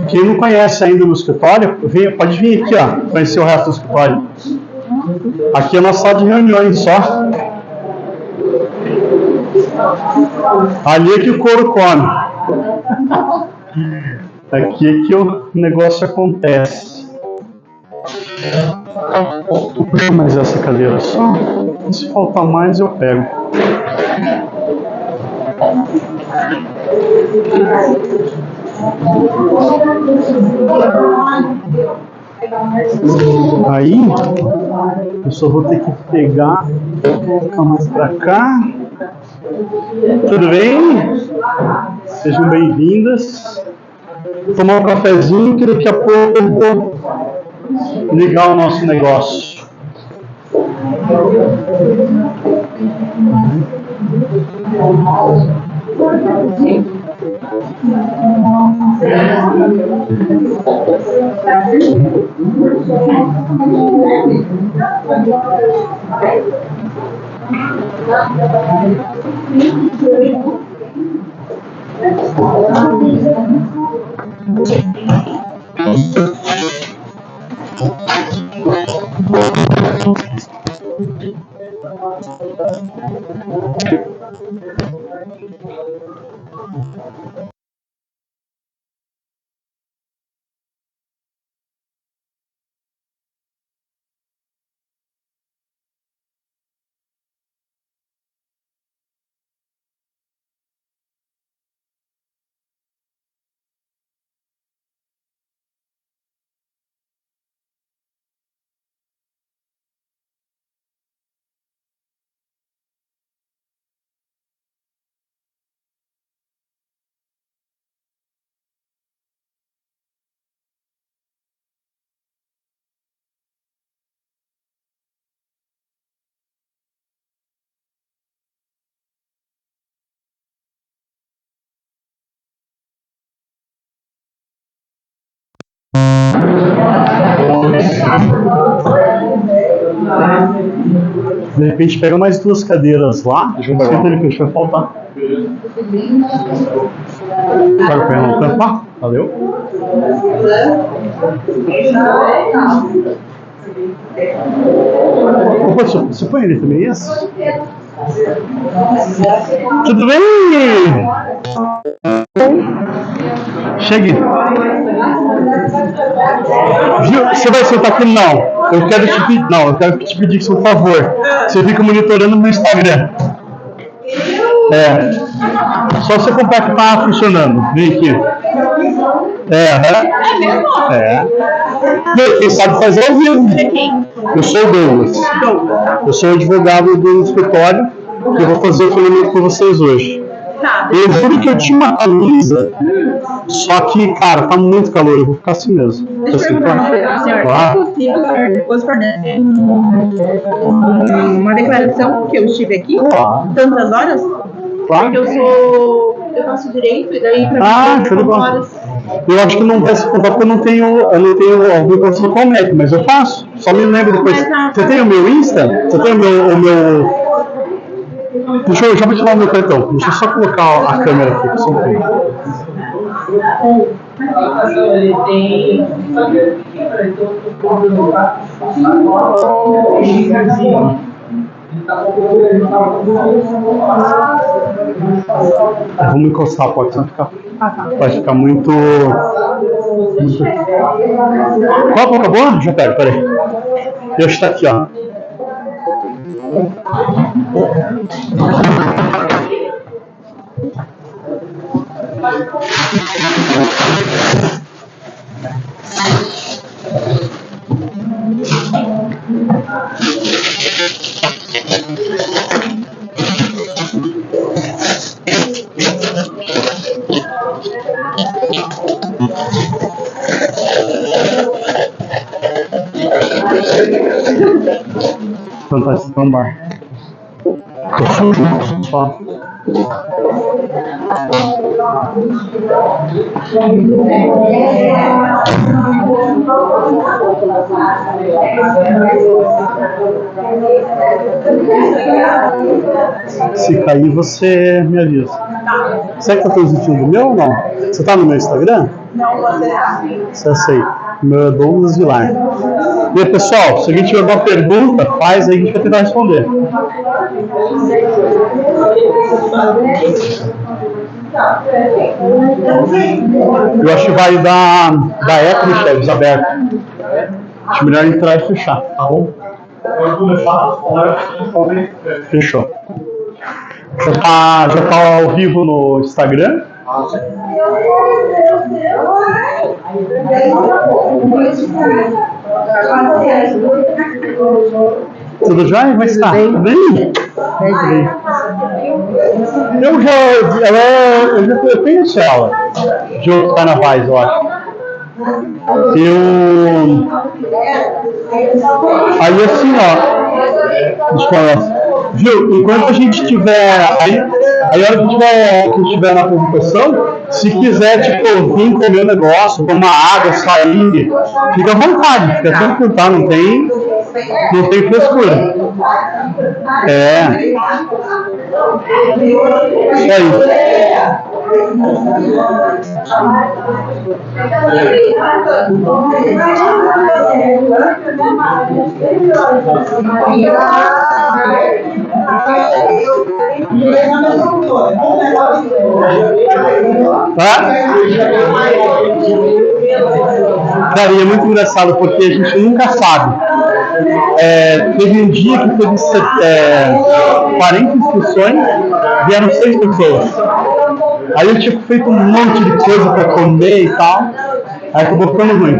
Quem não conhece ainda no escritório, pode vir aqui, ó, conhecer o resto do escritório. Aqui é a nossa sala de reuniões só. Ali é que o couro come. Aqui é que o negócio acontece. Vou puxar mais essa cadeira só. Se faltar mais, eu pego. Aí, eu só vou ter que pegar, colocar mais pra cá. Tudo bem? Sejam bem-vindas. Vou tomar um cafezinho que daqui a pouco eu vou ligar o nosso negócio. De repente pega mais 2 cadeiras lá. Senta ali que a gente vai faltar. Pega o pé no canto lá. Valeu. Opa, você põe ele também, esse? Tudo bem? Chegue. Viu? Você vai sentar aqui? Não. Eu quero te pedir que, por favor, você fica monitorando no Instagram. Só você comprar que tá funcionando. Vem aqui. É mesmo? Quem sabe fazer ao vivo. Eu sou o Douglas. Eu sou advogado do escritório e eu vou fazer o treinamento com vocês hoje. Eu juro que eu tinha uma camisa, só que, cara, tá muito calor, eu vou ficar assim mesmo. Deixa eu perguntar, senhor, é possível depois fornecer uma declaração que eu estive aqui? Tantas horas? Claro. Porque eu faço direito e daí pra mim tudo bom. horas. Eu acho que não vai se contar porque eu não tenho alguma coisa com o médico, mas eu faço. Só me lembro depois. Você tem o meu Insta? Você tem o meu... Deixa eu já vou tirar o meu cartão. Deixa eu só colocar a câmera aqui. Só um pouquinho. Vamos encostar a porta, senão vai ficar muito... Qual acabou? Já pego, peraí. Deixa estar aqui, ó. Fantástico, vamos lá. Só. Se cair, você me avisa. Será que tá transmitindo o meu ou não? Você tá no meu Instagram? Não, você tá. Acessei. O meu é Douglas Vilar. E aí, pessoal, se alguém tiver alguma pergunta, faz aí, a gente vai tentar responder. Eu acho que vai dar eco no Chaves aberto. Acho melhor entrar e fechar, tá bom? Fechou. Já tá ao vivo no Instagram? Tudo jóia? Como está? Tudo bem? Eu tenho essa aula de outros carnavais, eu acho. Aí assim, viu? Enquanto a gente tiver aí a hora que a gente tiver na apresentação, se quiser, tipo, vir comer um negócio, tomar água, sair, fica à vontade, fica tranquilo, tá? Não tem frescura. Isso aí. Tá? Cara, e é muito engraçado porque a gente nunca sabe. Teve um dia que teve 40 inscrições, vieram 6 pessoas. Aí eu tinha feito um monte de coisa pra comer e tal. Aí acabou ficando ruim.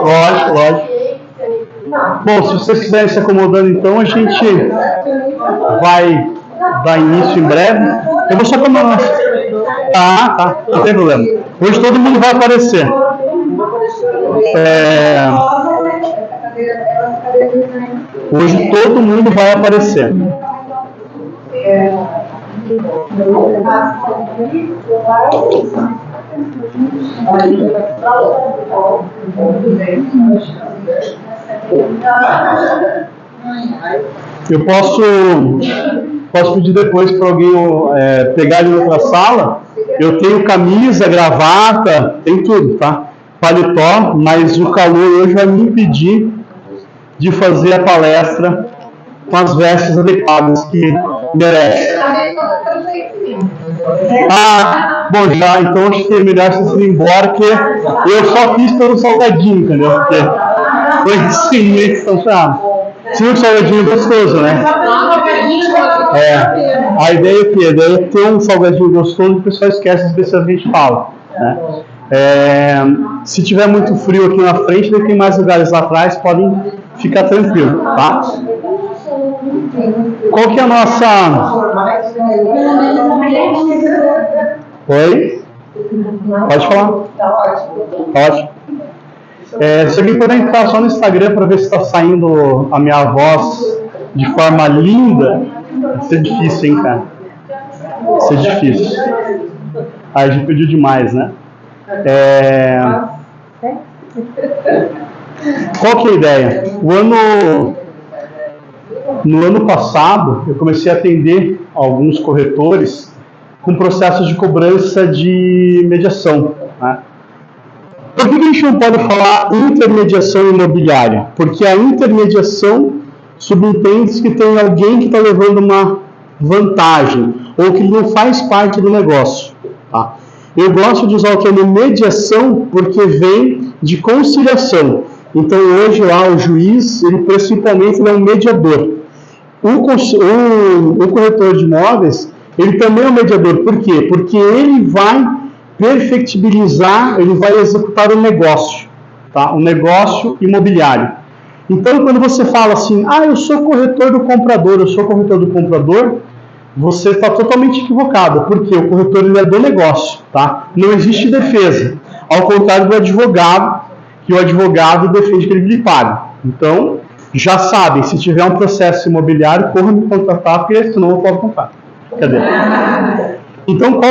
Lógico. Bom, se vocês quiserem se acomodando, então a gente vai dar início em breve. Eu vou só tomar. Tá, não tem problema. Hoje todo mundo vai aparecer. Hoje todo mundo vai aparecer. Eu posso pedir depois para alguém pegar ali na outra sala. Eu tenho camisa, gravata, tem tudo, tá? Paletó, mas o calor hoje vai me impedir de fazer a palestra com as vestes adequadas que merece. Bom, já, então acho que é melhor vocês irem embora, porque eu só fiz pelo salgadinho, entendeu? Porque foi assim, meio que estão chamados. Sim, o salgadinho é gostoso, né? A ideia é o quê? A ideia é ter um salgadinho gostoso e o pessoal esquece as vezes que a gente fala, né? Se tiver muito frio aqui na frente, tem mais lugares lá atrás, podem ficar tranquilo, tá? Qual que é a nossa... Oi? Pode falar. Pode. Se alguém puder entrar só no Instagram para ver se está saindo a minha voz de forma linda, vai ser difícil, hein, cara? Vai ser difícil. A gente pediu demais, né? Qual que é a ideia? No ano passado, eu comecei a atender alguns corretores com processos de cobrança de mediação, né? Por que a gente não pode falar intermediação imobiliária? Porque a intermediação subentende que tem alguém que está levando uma vantagem ou que não faz parte do negócio, tá? Eu gosto de usar o termo mediação porque vem de conciliação. Então hoje lá o juiz, ele principalmente é um mediador. O corretor de imóveis, ele também é um mediador. Por quê? Porque ele vai perfectibilizar, ele vai executar um negócio, tá? Um negócio imobiliário. Então, quando você fala assim, eu sou corretor do comprador, você está totalmente equivocado, porque o corretor ele é do negócio, tá? Não existe defesa, ao contrário do advogado, que o advogado defende que ele lhe pague. Então, já sabem, se tiver um processo imobiliário, corra me contratar, porque senão eu posso comprar. Cadê? Então, o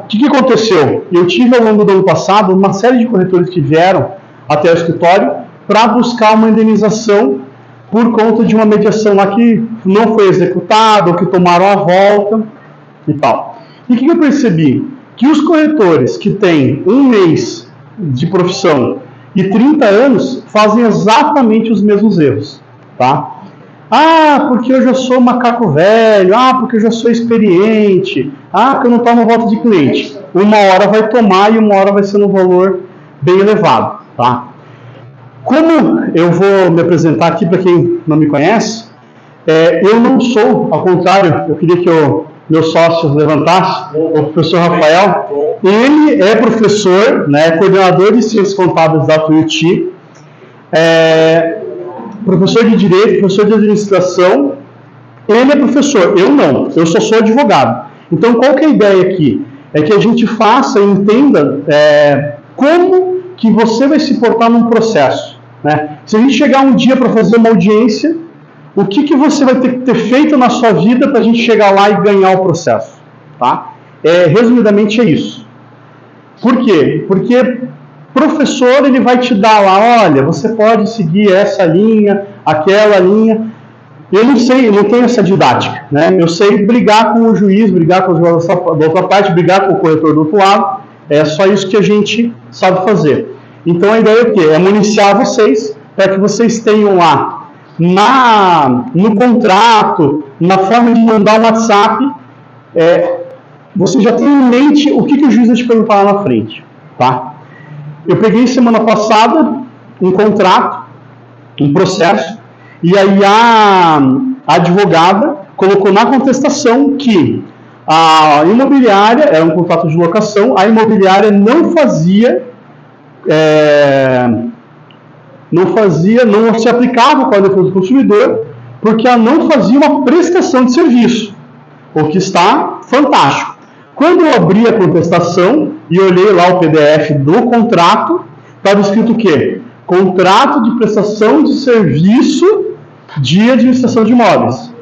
que aconteceu? Eu tive ao longo do ano passado uma série de corretores que vieram até o escritório para buscar uma indenização por conta de uma mediação lá que não foi executada, ou que tomaram a volta e tal. E o que eu percebi? Que os corretores que têm 1 mês de profissão e 30 anos fazem exatamente os mesmos erros, tá? Porque eu já sou macaco velho, porque eu já sou experiente, que eu não tomo volta de cliente. Uma hora vai tomar e uma hora vai ser num valor bem elevado, tá? Como eu vou me apresentar aqui para quem não me conhece, eu não sou, ao contrário, eu queria que o meu sócio levantasse, o professor Rafael. Ele é professor, né, coordenador de ciências contábeis da Tuiuti, professor de direito, professor de administração. Ele é professor, eu não, eu só sou advogado. Então, qual que é a ideia aqui? É que a gente faça e entenda como que você vai se portar num processo, né? Se a gente chegar um dia para fazer uma audiência, o que você vai ter que ter feito na sua vida para a gente chegar lá e ganhar o processo, tá? Resumidamente é isso. Por quê? Porque professor, ele vai te dar lá, olha, você pode seguir essa linha, aquela linha. Eu não sei, eu não tenho essa didática, né? Eu sei brigar com o juiz, brigar com os juízes da outra parte, brigar com o corretor do outro lado. É só isso que a gente sabe fazer. Então a ideia é o quê? É municiar vocês para que vocês tenham lá no contrato, na forma de mandar um WhatsApp, você já tem em mente o que o juiz vai te perguntar lá na frente, tá? Eu peguei semana passada um contrato, um processo, e aí a advogada colocou na contestação que a imobiliária, era um contrato de locação, a imobiliária não se aplicava com a defesa do consumidor, porque ela não fazia uma prestação de serviço, o que está fantástico. Quando eu abri a contestação e olhei lá o PDF do contrato, estava escrito o quê? Contrato de prestação de serviço de administração de imóveis.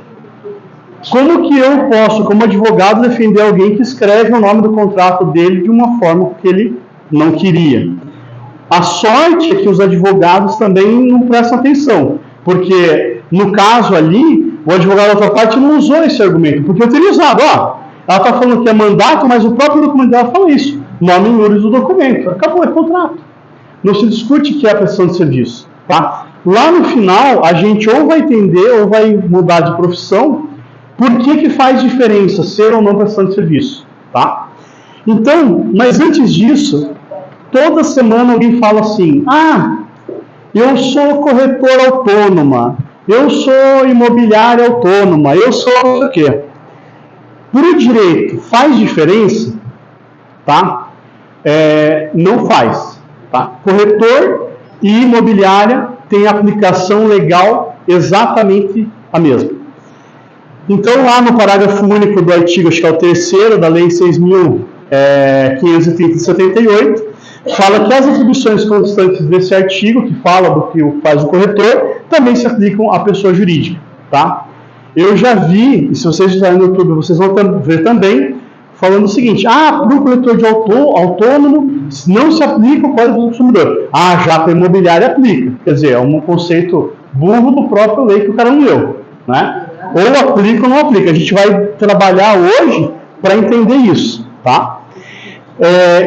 Como que eu posso, como advogado, defender alguém que escreve o nome do contrato dele de uma forma que ele não queria? A sorte é que os advogados também não prestam atenção, porque no caso ali, o advogado da outra parte não usou esse argumento, porque eu teria usado, ela está falando que é mandato, mas o próprio documento dela fala isso, nome e número do documento, acabou, é contrato. Não se discute que é a prestação de serviço, tá? Lá no final, a gente ou vai entender ou vai mudar de profissão, por que faz diferença ser ou não prestação de serviço, tá? Então, mas antes disso, toda semana alguém fala assim, eu sou corretor autônoma, eu sou imobiliária autônoma, eu sou o quê? Por o direito faz diferença, tá? Não faz, tá? Corretor e imobiliária têm aplicação legal exatamente a mesma. Então, lá no parágrafo único do artigo, acho que é o 3º da Lei 6.530 de 78, fala que as atribuições constantes desse artigo, que fala do que faz o corretor, também se aplicam à pessoa jurídica, tá? Eu já vi, e se vocês estiverem no YouTube, vocês vão ver também, falando o seguinte, para o corretor de autônomo não se aplica o Código do Consumidor. Já para a imobiliária aplica. Quer dizer, é um conceito burro do próprio lei que o cara não leu, né? Ou aplica ou não aplica. A gente vai trabalhar hoje para entender isso, tá?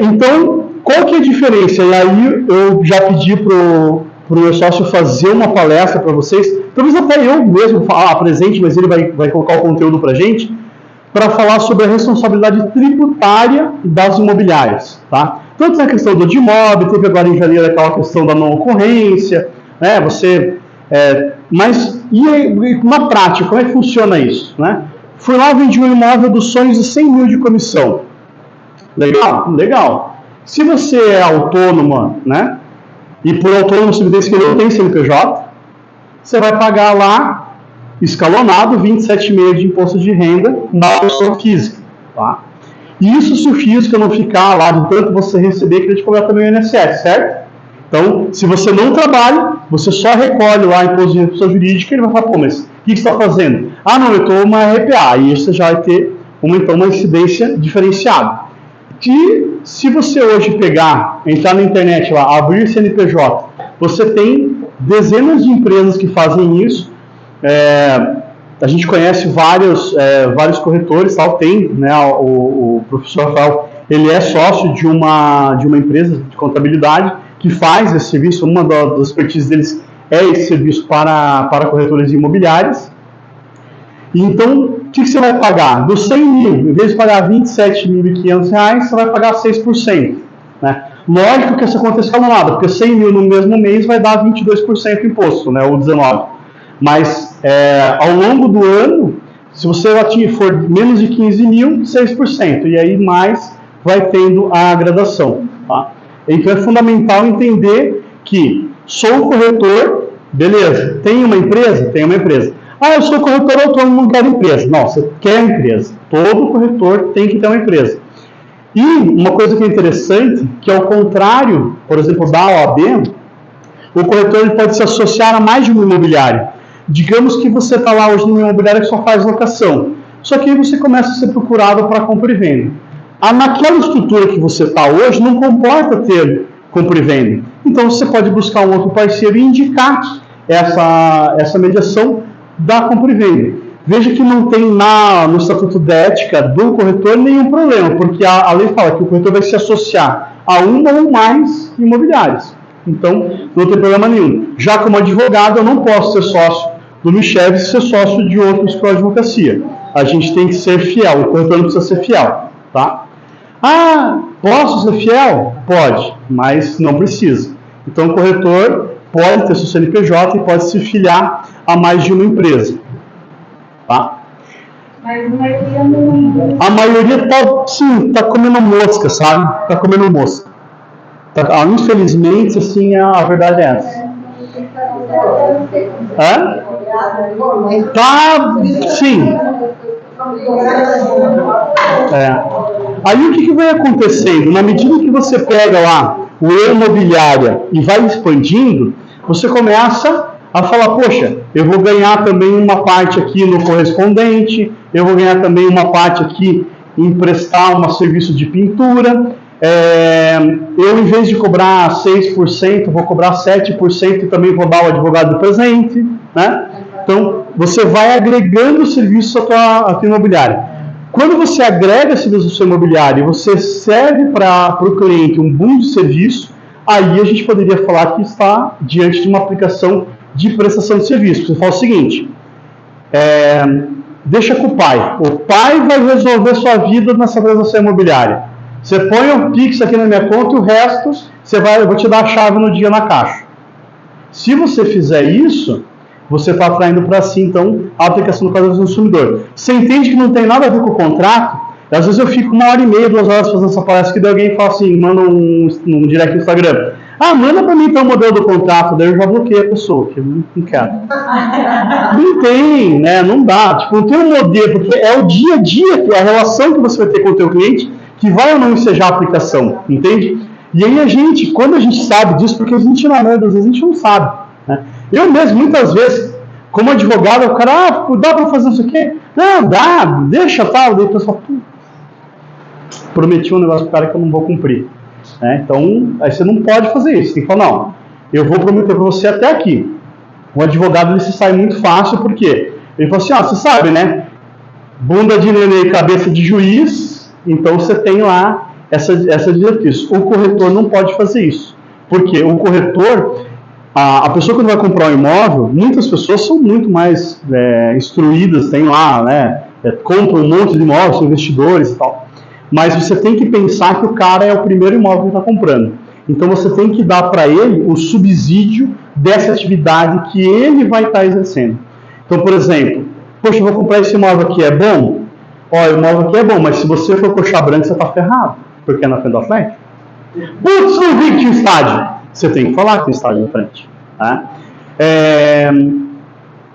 Então, qual que é a diferença? E aí eu já pedi para o meu sócio fazer uma palestra para vocês, talvez até eu mesmo apresente, mas ele vai colocar o conteúdo para a gente, para falar sobre a responsabilidade tributária das imobiliárias, tá? Tanto na questão do imóvel, teve agora em janeiro aquela questão da não ocorrência, né? Mas e na prática, como é que funciona isso, né? Fui lá, vendi um imóvel dos sonhos de 100 mil de comissão. Legal? Legal. Se você é autônoma, né? E por autônomo se evidência que não tem CNPJ, você vai pagar lá, escalonado, 27,5% de imposto de renda na pessoa física. Tá? Isso se o físico não ficar lá, de tanto você receber, que ele te cobrar também o INSS, certo? Então, se você não trabalha, você só recolhe lá imposto de pessoa jurídica, ele vai falar, pô, mas o que você está fazendo? Ah, não, eu estou uma RPA, e isso já vai ter uma incidência diferenciada. E se você hoje pegar, entrar na internet lá, abrir CNPJ, você tem dezenas de empresas que fazem isso. A gente conhece vários corretores, tal, tem, né, o professor Rafael, ele é sócio de uma empresa de contabilidade que faz esse serviço. Uma das expertises deles é esse serviço para corretores imobiliários. Então, o que você vai pagar? Dos 100 mil, em vez de pagar R$ 27.500, você vai pagar 6%. Né? Lógico que essa conta é escalonada, porque 100 mil no mesmo mês vai dar 22% de imposto, né, ou 19%. Mas, ao longo do ano, se você for menos de 15 mil, 6%. E aí mais vai tendo a gradação. Tá? Então, é fundamental entender que sou um corretor, beleza, tem uma empresa? Tem uma empresa. Ah, eu sou corretor autônomo, não quero empresa. Não, você quer empresa. Todo corretor tem que ter uma empresa. E uma coisa que é interessante, que ao contrário, por exemplo, da OAB, o corretor ele pode se associar a mais de uma imobiliária. Digamos que você está lá hoje numa imobiliária que só faz locação. Só que aí você começa a ser procurado para compra e venda. Naquela estrutura que você está hoje, não comporta ter compra e venda. Então você pode buscar um outro parceiro e indicar essa mediação da compra e venda. Veja que não tem no Estatuto de Ética do corretor nenhum problema, porque a lei fala que o corretor vai se associar a uma ou mais imobiliárias. Então, não tem problema nenhum. Já como advogado, eu não posso ser sócio do Michel e ser sócio de outros com a advocacia. A gente tem que ser fiel, o corretor não precisa ser fiel. Tá? Ah, posso ser fiel? Pode, mas não precisa. Então, o corretor pode ter seu CNPJ e pode se filiar a mais de uma empresa. Tá? Mas a maioria não. A maioria tá comendo mosca, sabe? Tá comendo mosca. Infelizmente, assim, a verdade é essa. Tá, sim. Aí o que vai acontecendo? Na medida que você pega lá o imobiliária e vai expandindo, você começa a falar, poxa, eu vou ganhar também uma parte aqui no correspondente, eu vou ganhar também uma parte aqui em prestar um serviço de pintura, eu, em vez de cobrar 6%, vou cobrar 7% e também vou dar o advogado do presente, né? Então, você vai agregando serviços à tua imobiliária. Quando você agrega serviços ao seu imobiliário e você serve para o cliente um boom de serviço, aí a gente poderia falar que está diante de uma aplicação de prestação de serviço. Você fala o seguinte, deixa com o pai vai resolver sua vida nessa transação imobiliária. Você põe o Pix aqui na minha conta e o resto eu vou te dar a chave no dia na caixa. Se você fizer isso, você está atraindo para si, então, a aplicação do Código do Consumidor. Você entende que não tem nada a ver com o contrato? Às vezes eu fico 1h30, 2 horas fazendo essa palestra que daí alguém fala assim, manda um direct no Instagram. Ah, manda para mim então o modelo do contrato, daí eu já bloqueio a pessoa, que eu não quero. Não tem, né? Não dá. Tipo, não tem um modelo, porque é o dia a dia, a relação que você vai ter com o teu cliente, que vai ou não ensejar a aplicação, entende? E aí quando a gente sabe disso, porque a gente, na maioria das vezes, a gente não sabe, né? Eu mesmo, muitas vezes, como advogado, o cara, dá para fazer isso aqui? Não, dá, deixa, tal. Daí o pessoal, prometi um negócio pro cara que eu não vou cumprir. Né? Então, aí você não pode fazer isso. Tem que falar, não, eu vou prometer para você até aqui. O advogado, ele se sai muito fácil, porque ele fala assim, você sabe, né? Bunda de neném, cabeça de juiz, então você tem lá essa diretriz. O corretor não pode fazer isso. Porque o corretor, a pessoa quando vai comprar um imóvel, muitas pessoas são muito mais instruídas, tem lá, né? Compram um monte de imóveis, são investidores e tal. Mas você tem que pensar que o cara é o primeiro imóvel que está comprando. Então você tem que dar para ele o subsídio dessa atividade que ele vai estar exercendo. Então, por exemplo, poxa, eu vou comprar esse imóvel aqui, é bom? O imóvel aqui é bom, mas se você for coxa branca, você está ferrado, porque é na frente do Atlético. Putz, não vi que tinha estádio. Você tem que falar que tem estádio na frente. Tá?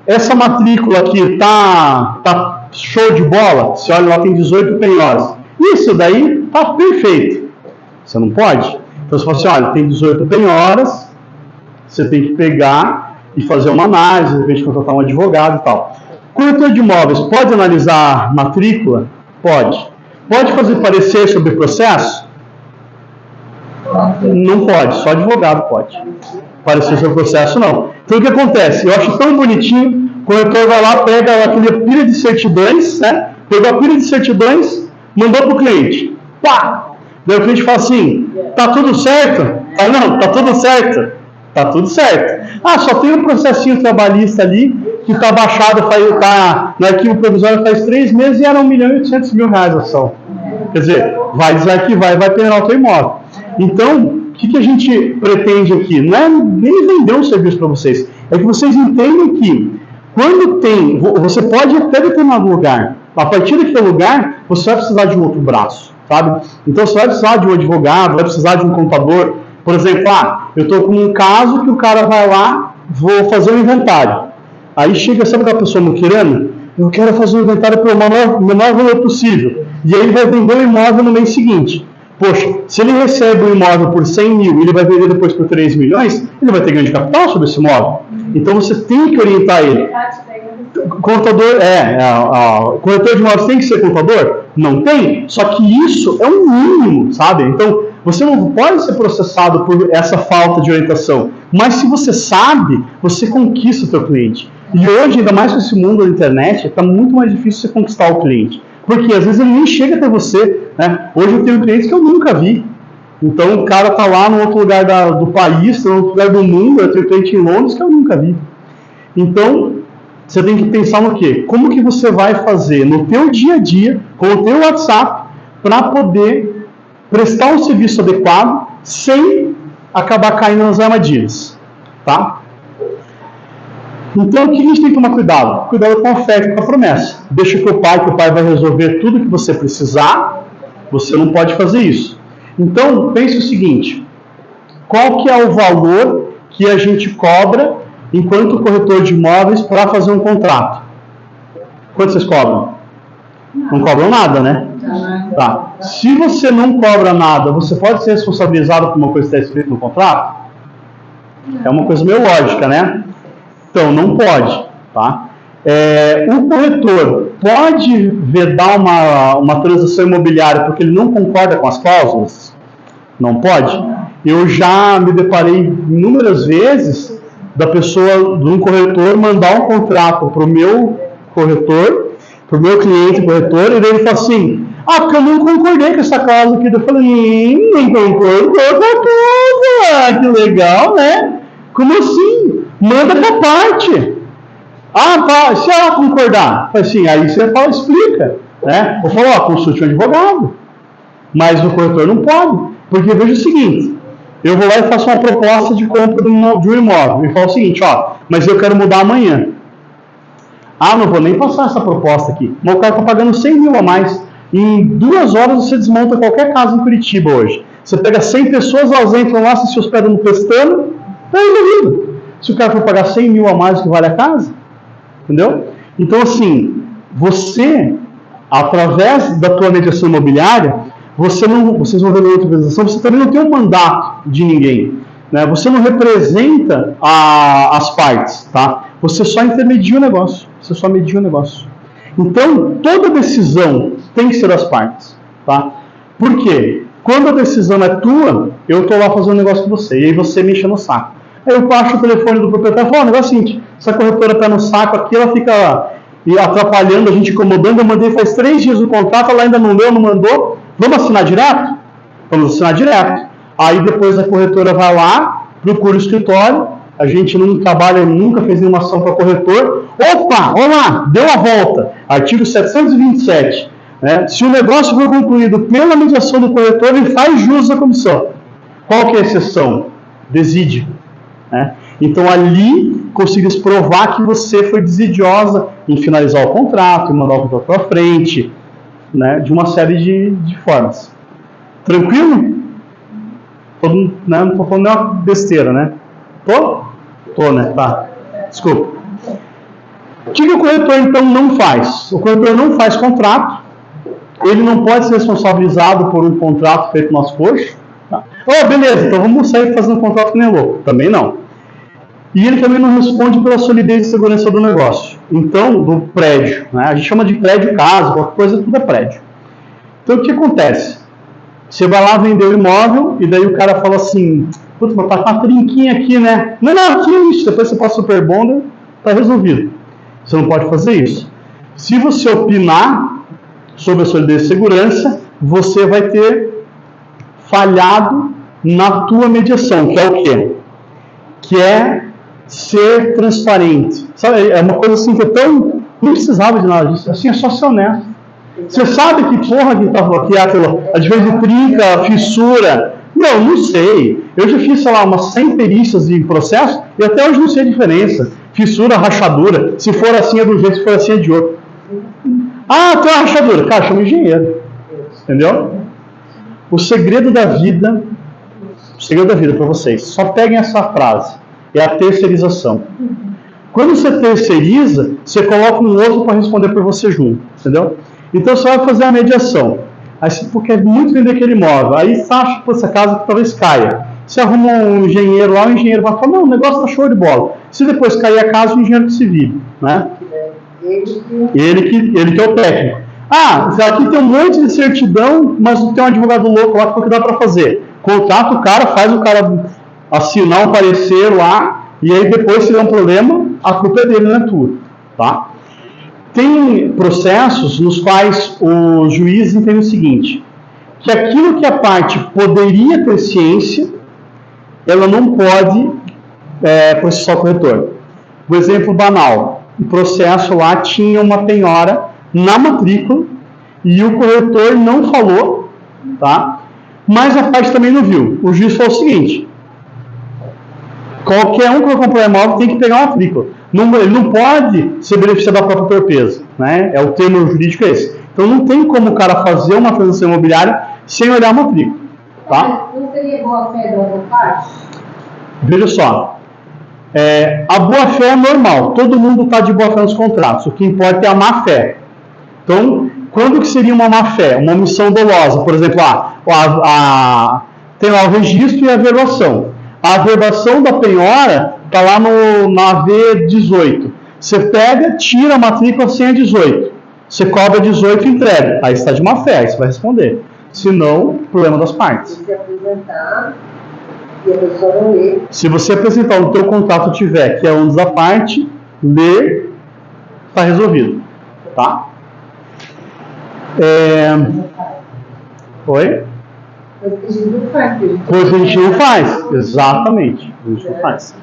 essa matrícula aqui tá show de bola? Você olha lá, tem 18 penhoras. Isso daí tá perfeito. Você não pode? Então você fala assim, olha, tem 18 penhoras, você tem que pegar e fazer uma análise, de repente contratar um advogado e tal. Corretor de imóveis pode analisar matrícula? Pode. Pode fazer parecer sobre o processo? Não pode, só advogado pode. Parecer sobre o processo, não. Então o que acontece? Eu acho tão bonitinho, o corretor vai lá, pega aquela pilha de certidões, né? Pegou a pilha de certidões, mandou para o cliente. Pá! Daí o cliente fala assim, tá tudo certo? Ah, não, tá tudo certo. Tá tudo certo. Ah, só tem um processinho trabalhista ali, que está baixado, tá no arquivo provisório faz 3 meses e era R$1.800.000 a ação. Quer dizer, vai desarquivar e vai peneirar o teu imóvel. Então, o que a gente pretende aqui? Não é nem vender um serviço para vocês, é que vocês entendam que quando tem, você pode até determinado lugar, a partir daquele lugar, você vai precisar de um outro braço, sabe? Então, você vai precisar de um advogado, vai precisar de um contador. Por exemplo, eu estou com um caso que o cara vai lá, vou fazer um inventário. Aí chega, sabe aquela pessoa muquirana? Eu quero fazer um inventário pelo menor valor possível. E aí ele vai vender o imóvel no mês seguinte. Poxa, se ele recebe o imóvel por 100 mil e ele vai vender depois por 3 milhões, ele vai ter ganho de capital sobre esse imóvel. Então você tem que orientar ele. Contador, corretor de imóveis tem que ser contador? Não tem, só que isso é um mínimo, sabe? Então, você não pode ser processado por essa falta de orientação, mas se você sabe, você conquista o seu cliente. E hoje, ainda mais com esse mundo da internet, está muito mais difícil você conquistar o cliente, porque às vezes ele nem chega até você, né? Hoje eu tenho clientes que eu nunca vi. Então, o cara está lá no outro lugar do país, no outro lugar do mundo, eu tenho cliente em Londres que eu nunca vi. Então, você tem que pensar no quê? Como que você vai fazer no teu dia a dia, com o teu WhatsApp, para poder prestar um serviço adequado sem acabar caindo nas armadilhas, tá? Então, o que a gente tem que tomar cuidado? Cuidado com a oferta e com a promessa. Deixa que o pai vai resolver tudo que você precisar, você não pode fazer isso. Então, pense o seguinte, qual que é o valor que a gente cobra enquanto corretor de imóveis para fazer um contrato? Quanto vocês cobram? Não cobram nada, né? Tá. Se você não cobra nada, você pode ser responsabilizado por uma coisa que está escrita no contrato? É uma coisa meio lógica, né? Então, não pode, tá? O corretor pode vedar uma transação imobiliária porque ele não concorda com as cláusulas? Não pode? Eu já me deparei inúmeras vezes de um corretor mandar um contrato para o meu corretor, para o meu cliente corretor, e daí ele fala assim, porque eu não concordei com essa cláusula aqui. Eu falei, nem concordou com a cláusula, que legal, né? Como assim? Manda para parte. Tá, se ela concordar, assim, aí você fala, explica, né? Eu falo, consulte um advogado. Mas o corretor não pode, porque veja o seguinte, eu vou lá e faço uma proposta de compra de um imóvel, e falo o seguinte, mas eu quero mudar amanhã. Não vou nem passar essa proposta aqui. Mas o cara está pagando 100 mil a mais. Em 2 horas você desmonta qualquer casa em Curitiba hoje. Você pega 100 pessoas, elas entram lá, se hospedam no pestano, tá resolvido. Se o cara for pagar 100 mil a mais do que vale a casa, entendeu? Então, assim, você, através da tua mediação imobiliária, vocês vão ver na outra organização, você também não tem um mandato de ninguém, né? Você não representa as partes, tá? Você só intermedia o negócio, você só media o negócio. Então, toda decisão tem que ser das partes, tá? Por quê? Quando a decisão é tua, eu estou lá fazendo um negócio com você, e aí você me enche no saco. Aí eu passo o telefone do proprietário e falo, o negócio é o seguinte, essa corretora está no saco aqui, ela fica atrapalhando, a gente incomodando, eu mandei faz 3 dias o contrato, ela ainda não deu, não mandou, vamos assinar direto? Vamos assinar direto. Aí depois a corretora vai lá, procura o escritório, a gente não trabalha, nunca fez nenhuma ação para corretor, olá, deu a volta, artigo 727, né? Se o negócio for concluído pela mediação do corretor, ele faz jus à comissão. Qual que é a exceção? Desídio. Né? Então ali conseguiu provar que você foi desidiosa em finalizar o contrato, em mandar o contrato para frente, né? De uma série de formas. Tranquilo? Não estou falando nenhuma besteira, né? Tô, né? Tá. Desculpa. O que o corretor, então, não faz? O corretor não faz contrato, ele não pode ser responsabilizado por um contrato feito nas coxas. Tá? Oh, beleza, então vamos sair fazendo contrato que nem louco. Também não. E ele também não responde pela solidez e segurança do negócio. Então, do prédio. Né? A gente chama de prédio casa, qualquer coisa, tudo é prédio. Então, o que acontece? Você vai lá vender o imóvel e daí o cara fala assim, putz, mas tá com uma trinquinha aqui, né? Não, que isso? Depois você passa o Super Bonder, tá resolvido. Você não pode fazer isso. Se você opinar sobre a solidez e segurança, você vai ter falhado na tua mediação, que é o quê? Que é ser transparente. Sabe, é uma coisa assim que eu não precisava de nada disso. Assim, é só ser honesto. Você sabe que porra que é aquilo, a diferença de trinca, fissura? Não sei. Eu já fiz, sei lá, umas 100 perícias de processo e até hoje não sei a diferença. Fissura, rachadura. Se for assim é de um jeito, se for assim é de outro. Ah, tem uma rachadura. Cara, chama engenheiro. Entendeu? O segredo da vida para vocês, só peguem essa frase, é a terceirização. Quando você terceiriza, você coloca um outro para responder por você junto, entendeu? Então você vai fazer a mediação. Aí você quer muito vender aquele imóvel, aí você acha que essa casa que talvez caia. Você arruma um engenheiro lá, o engenheiro vai falar, não, o negócio tá show de bola. Se depois cair a casa, o engenheiro que se vire, né? Ele que é o técnico. Ah, aqui tem um monte de certidão, mas tem um advogado louco lá que o que dá para fazer. Contrata o cara, faz o cara assinar um parecer lá, e aí depois se der um problema, a culpa é dele, não é tua. Tá? Tem processos nos quais o juiz entende o seguinte, que aquilo que a parte poderia ter ciência, ela não pode processar o corretor. Por exemplo banal, o processo lá tinha uma penhora na matrícula e o corretor não falou, tá? Mas a parte também não viu. O juiz falou o seguinte, qualquer um que vai comprar imóvel tem que pegar uma matrícula. Ele não pode se beneficiar da própria torpeza, né? É o termo jurídico esse. Então não tem como o cara fazer uma transação imobiliária sem olhar a matrícula, tá? Não seria boa fé da outra parte? Veja só, a boa fé é normal, todo mundo está de boa fé nos contratos, o que importa é a má fé. Então, quando que seria uma má fé? Uma omissão dolosa, por exemplo, tem lá o registro e a averbação. A averbação da penhora está lá na V18. Você pega, tira a matrícula sem a 18. Você cobra 18 e entrega. Aí você está de má fé, aí você vai responder. Se não, problema das partes. Se apresentar e a pessoa não lê. Se você apresentar o teu contrato tiver, que é um da parte, ler, está resolvido. Tá? Oi? Coisa que a gente não faz. Exatamente. A gente não faz.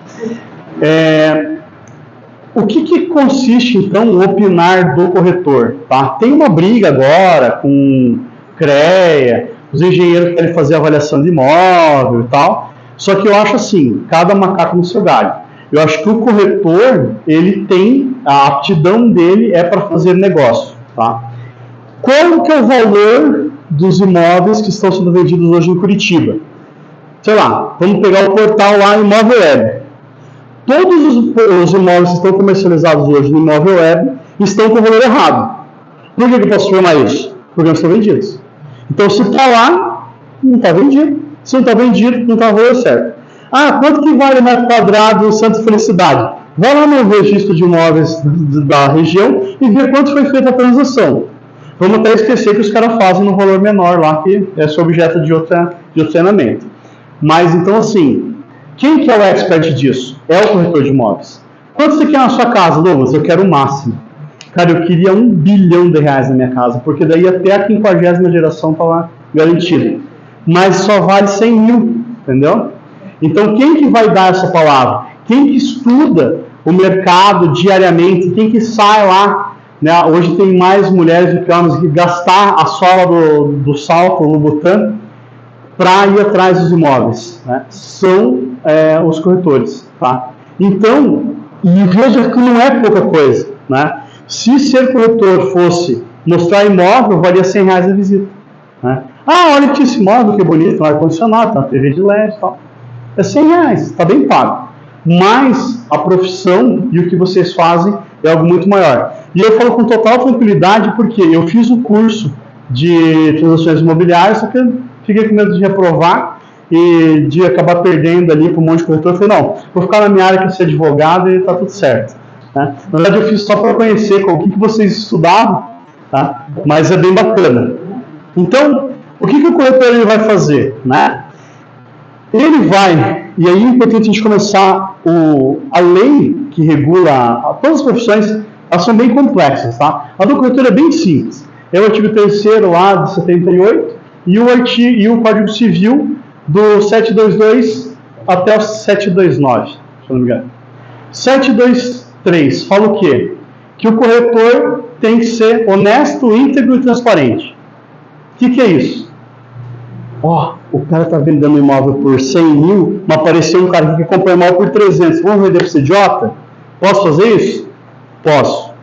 O que consiste, então, o opinar do corretor? Tá? Tem uma briga agora com CREA, os engenheiros querem fazer avaliação de imóvel e tal, só que eu acho assim, cada macaco no seu galho. Eu acho que o corretor, ele tem, a aptidão dele é para fazer negócio. Tá? Qual que é o valor dos imóveis que estão sendo vendidos hoje em Curitiba? Sei lá, vamos pegar o portal lá Imóvel Web. Todos os imóveis que estão comercializados hoje no Imóvel Web estão com o valor errado. Por que eu posso afirmar isso? Porque não estão vendidos. Então, se está lá, não está vendido. Se não está vendido, não está o valor certo. Ah, quanto que vale o metro quadrado em Santa Felicidade? Vai lá no registro de imóveis da região e vê quanto foi feita a transação. Vamos até esquecer que os caras fazem no valor menor lá, que é objeto de outro treinamento. Mas, então, assim, quem que é o expert disso? É o corretor de imóveis. Quanto você quer na sua casa, Douglas? Eu quero o máximo. Cara, eu queria R$1 bilhão na minha casa, porque daí até a 50ª geração está lá garantida. Mas só vale 100 mil, entendeu? Então, quem que vai dar essa palavra? Quem que estuda o mercado diariamente? Quem que sai lá? Né? Hoje tem mais mulheres do que homens que gastar a sola do salto, no Louboutin, para ir atrás dos imóveis. Né? São os corretores. Tá? Então, e veja que não é pouca coisa. Né? Se ser corretor fosse mostrar imóvel, valia R$100 a visita. Né? Ah, olha que esse imóvel, que bonito, ar-condicionado, tá, TV de LED e tal. É R$100, está bem pago. Mas a profissão e o que vocês fazem é algo muito maior. E eu falo com total tranquilidade porque eu fiz o curso de transações imobiliárias, só que eu fiquei com medo de reprovar e de acabar perdendo ali para um monte de corretor. Eu falei, não, vou ficar na minha área que é ser advogado e tá tudo certo. Né? Na verdade, eu fiz só para conhecer o que vocês estudavam, tá? Mas é bem bacana. Então, o que o corretor ele vai fazer? Né? Ele vai, e aí é importante a gente começar, a lei que regula todas as profissões, elas são bem complexas, tá? A do corretor é bem simples. É o artigo 3º lá de 78 e o Código Civil do 722 até o 729, se eu não me engano. 723 fala o quê? Que o corretor tem que ser honesto, íntegro e transparente. O que é isso? O cara está vendendo um imóvel por 100 mil, mas apareceu um cara que comprou um imóvel por 300. Vamos vender para esse idiota? Posso fazer isso? Posso.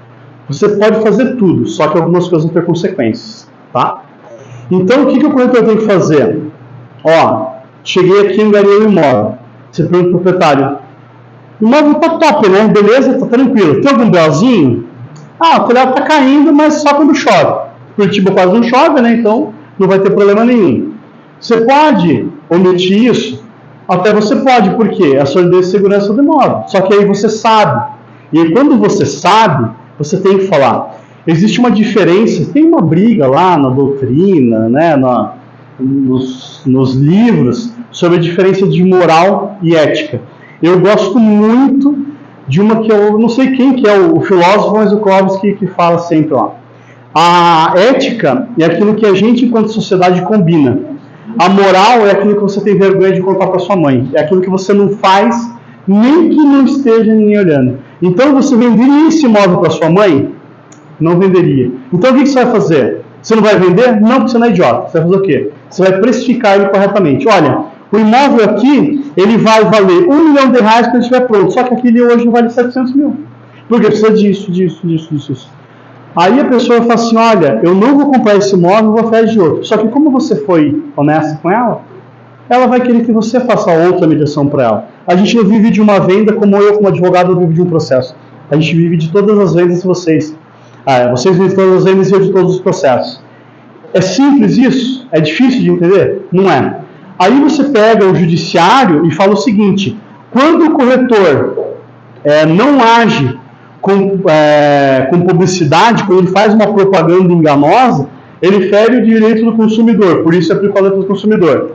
Você pode fazer tudo, só que algumas coisas vão ter consequências, tá? Então, o que o corretor tem que fazer? Cheguei aqui e enganei o imóvel. Você pergunta para o proprietário, o imóvel tá top, né? Beleza? Tá tranquilo. Tem algum belzinho? O telhado tá caindo, mas só quando chove. Curitiba quase não chove, né? Então, não vai ter problema nenhum. Você pode omitir isso? Até você pode, porque é a solidez e segurança do imóvel. Só que aí você sabe. E aí, quando você sabe, você tem que falar. Existe uma diferença, tem uma briga lá na doutrina, né, nos livros, sobre a diferença de moral e ética. Eu gosto muito de uma que eu não sei quem que é o filósofo, mas o Clóvis que fala sempre lá. A ética é aquilo que a gente, enquanto sociedade, combina. A moral é aquilo que você tem vergonha de contar para sua mãe. É aquilo que você não faz, nem que não esteja ninguém olhando. Então, você venderia esse imóvel para sua mãe? Não venderia. Então, o que você vai fazer? Você não vai vender? Não, porque você não é idiota. Você vai fazer o quê? Você vai precificar ele corretamente. Olha, o imóvel aqui, ele vai valer R$1 milhão quando ele estiver pronto. Só que aquele hoje vale 700 mil. Porque precisa disso. Aí a pessoa fala assim, olha, eu não vou comprar esse imóvel, vou atrás de outro. Só que como você foi honesto com ela, ela vai querer que você faça outra mediação para ela. A gente não vive de uma venda como eu, como advogado, eu vivo de um processo. A gente vive de todas as vendas de vocês. Vocês vivem de todas as vendas e eu de todos os processos. É simples isso? É difícil de entender? Não é. Aí você pega o judiciário e fala o seguinte, quando o corretor não age com publicidade, quando ele faz uma propaganda enganosa, ele fere o direito do consumidor, por isso aplica a lei do consumidor.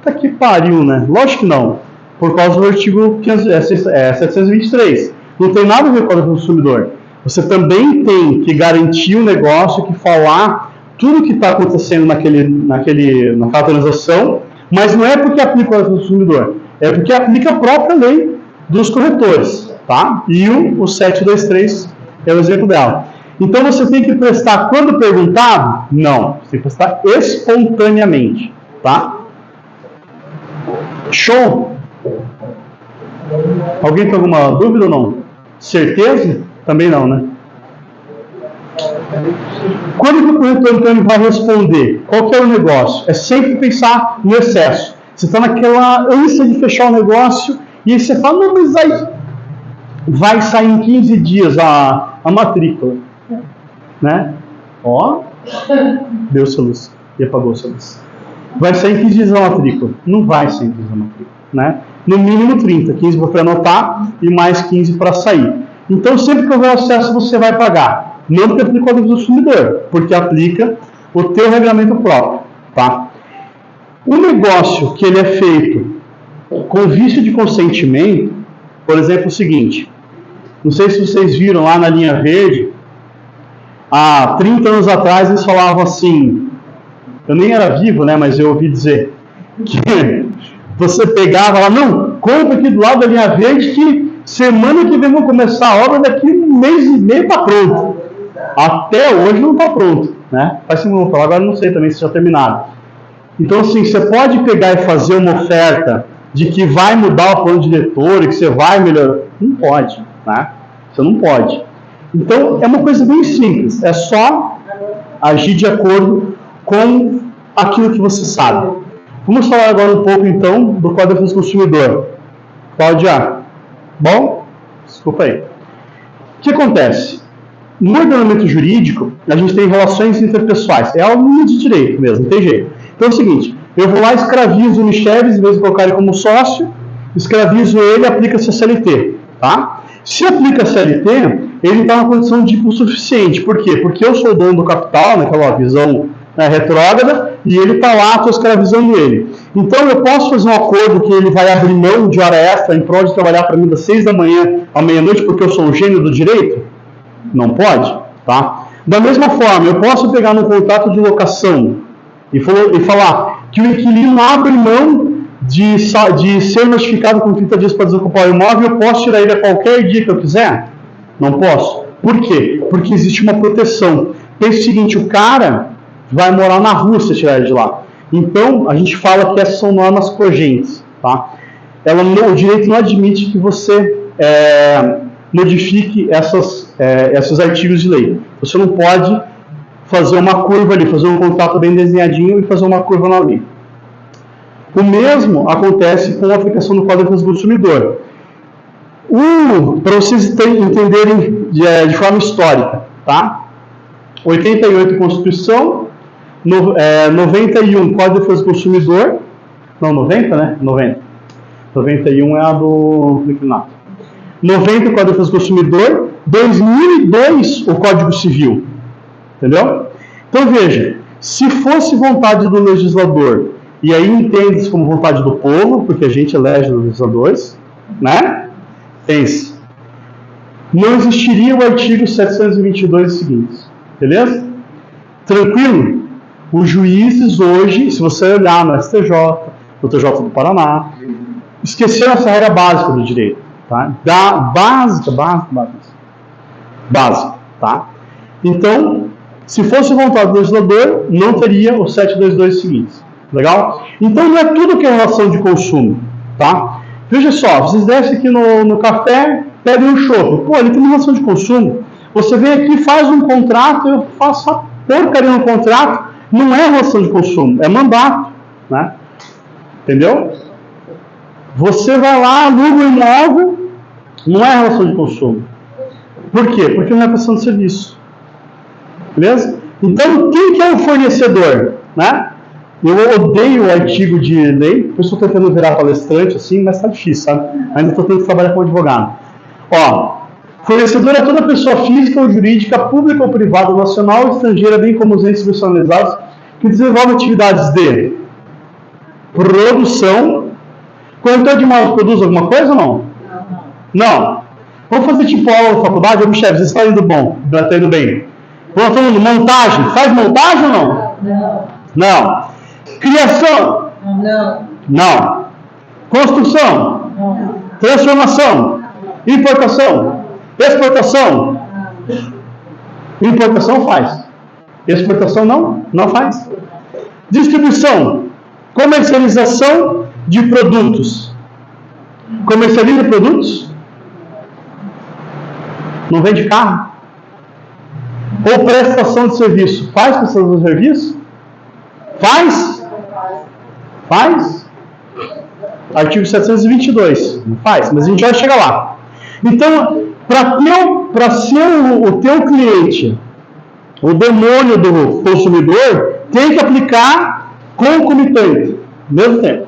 Puta que pariu, né? Lógico que não, por causa do artigo 723. Não tem nada a ver com a lei do consumidor. Você também tem que garantir o negócio, que falar tudo que está acontecendo naquela transação, mas não é porque aplica a lei do consumidor, é porque aplica a própria lei dos corretores. Tá? E o 723 é o exemplo dela. Então você tem que prestar quando perguntado? Não. Você tem que prestar espontaneamente. Tá? Show? Alguém tem alguma dúvida ou não? Certeza? Também não, né? Quando que o corretor então ele vai responder? Qual que é o negócio? É sempre pensar no excesso. Você está naquela ânsia de fechar o negócio e aí você fala, não, mas aí vai sair em 15 dias a matrícula, né? Deu sua luz e apagou sua luz. Vai sair em 15 dias a matrícula? Não vai sair em 15 dias a matrícula, né? No mínimo 30, 15 para anotar e mais 15 para sair. Então, sempre que houver acesso, você vai pagar. Não porque aplica o Código do Consumidor, porque aplica o teu regulamento próprio, tá? O negócio que ele é feito com vício de consentimento, por exemplo, o seguinte, não sei se vocês viram lá na linha verde, há 30 anos atrás eles falavam assim, eu nem era vivo, né, mas eu ouvi dizer, que você pegava lá, não, compra aqui do lado da linha verde que semana que vem vão começar a obra, daqui um mês e meio está pronto. Até hoje não está pronto, né? Faz segundo, agora não sei também se já terminaram. Então assim, você pode pegar e fazer uma oferta de que vai mudar o plano diretor e que você vai melhorar. Não pode, né? Você não pode. Então, é uma coisa bem simples. É só agir de acordo com aquilo que você sabe. Vamos falar agora um pouco, então, do Código do Consumidor. Cláudia, bom? Desculpa aí. O que acontece? No ordenamento jurídico, a gente tem relações interpessoais. É algo de direito mesmo, não tem jeito. Então é o seguinte, eu vou lá, escravizo o Micheves, em vez de colocar ele como sócio, escravizo ele e aplica-se a CLT. Tá? Se aplica a CLT, ele está na condição de hipossuficiente. Por quê? Porque eu sou o dono do capital, naquela visão retrógrada, e ele está lá, estou escravizando ele. Então eu posso fazer um acordo que ele vai abrir mão de hora extra em prol de trabalhar para mim das 6 da manhã à meia-noite porque eu sou um gênio do direito? Não pode, tá? Da mesma forma, eu posso pegar num contrato de locação e falar que o inquilino abre mão de ser notificado com 30 dias para desocupar o imóvel, eu posso tirar ele a qualquer dia que eu quiser? Não posso. Por quê? Porque existe uma proteção. Pense o seguinte, o cara vai morar na rua se tirar ele de lá. Então, a gente fala que essas são normas cogentes, tá? O direito não admite que você modifique esses artigos de lei. Você não pode fazer uma curva ali, fazer um contrato bem desenhadinho e fazer uma curva na lei. O mesmo acontece com a aplicação do Código do Consumidor. Para vocês entenderem de forma histórica, tá? 88 Constituição, 91 Código de Defesa do Consumidor, não, 90, né? 91 é a do inquilinato. 90 o Código de Defesa do Consumidor, 2002 o Código Civil. Entendeu? Então veja, se fosse vontade do legislador, e aí entende-se como vontade do povo, porque a gente elege os legisladores, né? Pense. Não existiria o artigo 722 seguintes. Beleza? Tranquilo? Os juízes hoje, se você olhar no STJ, no TJ do Paraná, esqueceram essa regra básica do direito. Tá? Básica. Tá? Então, se fosse vontade do legislador, não teria os 722 seguintes. Legal? Então, não é tudo que é relação de consumo. Tá? Veja só, vocês descem aqui no café, pedem um chopp. Pô, ele tem uma relação de consumo. Você vem aqui, faz um contrato, eu faço a porcaria no contrato, não é relação de consumo, é mandato, né? Entendeu? Você vai lá, aluga o imóvel, não é relação de consumo. Por quê? Porque não é prestação de serviço. Beleza? Então, quem que é o fornecedor? Né? Eu odeio o artigo de lei, eu estou tentando virar palestrante assim, mas está difícil, sabe? Ainda estou tentando trabalhar como advogado. Ó, fornecedor é toda pessoa física ou jurídica, pública ou privada, nacional ou estrangeira, bem como os entes personalizados, que desenvolvem atividades de produção. Corretor de imóveis produz alguma coisa ou não? Não. Vamos fazer tipo aula na faculdade? Ô, chefe, você está indo bom? Está indo bem? Vamos falando montagem. Faz montagem ou não? Não. Criação? Não. Construção? Não. Transformação? Importação? Exportação? Importação faz. Exportação não faz. Distribuição? Comercialização de produtos. Comercializa produtos? Não vende carro? Ou prestação de serviço? Faz prestação de serviço? Faz? Faz? Artigo 722. Não faz, mas a gente vai chegar lá. Então, para ser o teu cliente, o demônio do consumidor, tem que aplicar concomitante, ao mesmo tempo.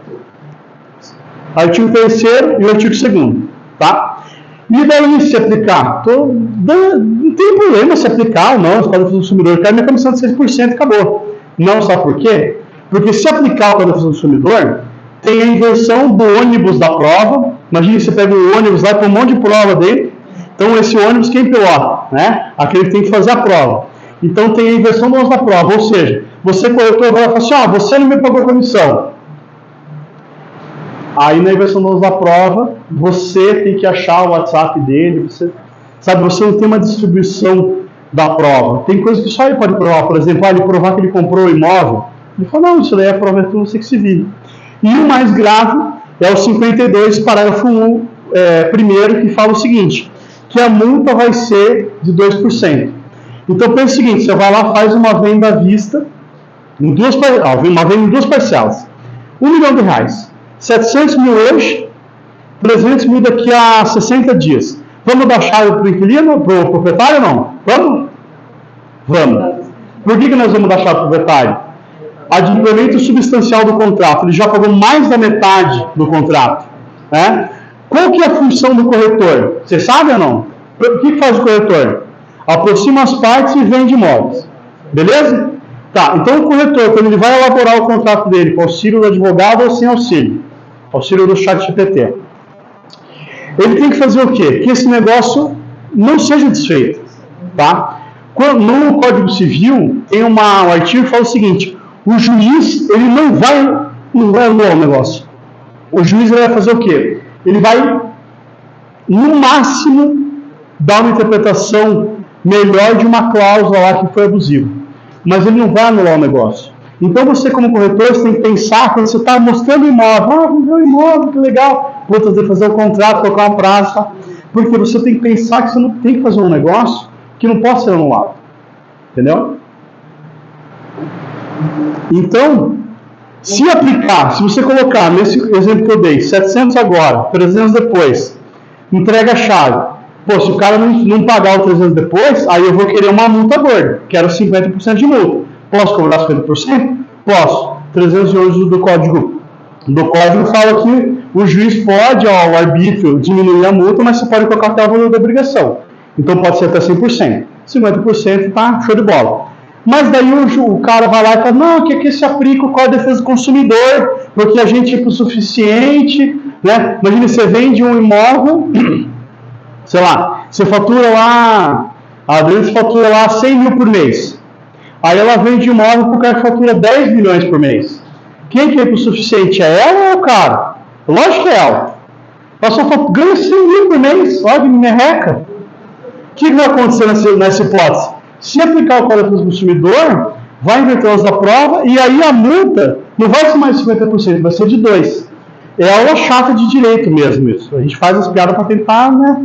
Artigo 3º e o artigo 2º, tá? E daí se aplicar? Não tem problema se aplicar ou não, o Código do Consumidor, cai minha comissão de 6% e acabou. Não, sabe por quê? Porque se aplicar o Código do Consumidor, tem a inversão do ônibus da prova. Imagina você pega um ônibus lá e põe um monte de prova dele. Então esse ônibus quem pilota? Né? Aquele que tem que fazer a prova. Então tem a inversão do ônibus da prova, ou seja, você corretor vai falar assim, você não me pagou a comissão. Aí na inversão do ônibus da prova, você tem que achar o WhatsApp dele, você não tem uma distribuição da prova. Tem coisa que só ele pode provar, por exemplo, ele provar que ele comprou o imóvel. Ele fala, não, isso daí é prova que você que se vire. E o mais grave é o 52, parágrafo 1, primeiro, que fala o seguinte, que a multa vai ser de 2%. Então pensa o seguinte, você vai lá, faz uma venda à vista, uma venda em duas parcelas, R$1 milhão, 700 mil hoje, 300 mil daqui a 60 dias. Vamos dar chave para o inquilino, para o proprietário ou não? Vamos? Vamos. Por que nós vamos dar chave para o proprietário? Adimplemento substancial do contrato. Ele já pagou mais da metade do contrato. Né? Qual que é a função do corretor? Você sabe ou não? O que faz o corretor? Aproxima as partes e vende imóveis. Beleza? Tá, então o corretor, quando ele vai elaborar o contrato dele com auxílio do advogado ou sem auxílio do ChatGPT, ele tem que fazer o quê? Que esse negócio não seja desfeito. Tá? No Código Civil, tem um artigo que fala o seguinte: o juiz, ele não vai anular o negócio. O juiz vai fazer o quê? Ele vai, no máximo, dar uma interpretação melhor de uma cláusula lá que foi abusiva. Mas ele não vai anular o negócio. Então você, como corretor, você tem que pensar, quando você está mostrando o imóvel, vendeu o imóvel, que legal, vou fazer o contrato, colocar uma prazo, tá? Porque você tem que pensar que você não tem que fazer um negócio que não pode ser anulado. Entendeu? Então, se aplicar, se você colocar, nesse exemplo que eu dei, 700 agora, 300 depois, entrega a chave. Pô, se o cara não pagar o 300 depois, aí eu vou querer uma multa gorda. Quero 50% de multa. Posso cobrar 50%? Posso. 311 do código fala que o juiz pode, ao arbítrio, diminuir a multa, mas você pode colocar até o valor da obrigação. Então pode ser até 100%. 50% tá show de bola. Mas daí o cara vai lá e fala, não, que se aplica o Código de Defesa do Consumidor, porque a gente é o suficiente, né? Imagina, você vende um imóvel, sei lá, você fatura lá, a Adriana fatura lá 100 mil por mês. Aí ela vende imóvel para o cara que fatura 10 milhões por mês. Quem que é o suficiente? É ela ou é o cara? Lógico que é ela. Ela só ganha 100 mil por mês, olha que merreca. O que vai acontecer nessa hipótese? Se aplicar o Código do Consumidor, vai inverter os da prova e aí a multa não vai ser mais de 50%, vai ser de 2%. É aula chata de direito mesmo isso. A gente faz as piadas para tentar, né,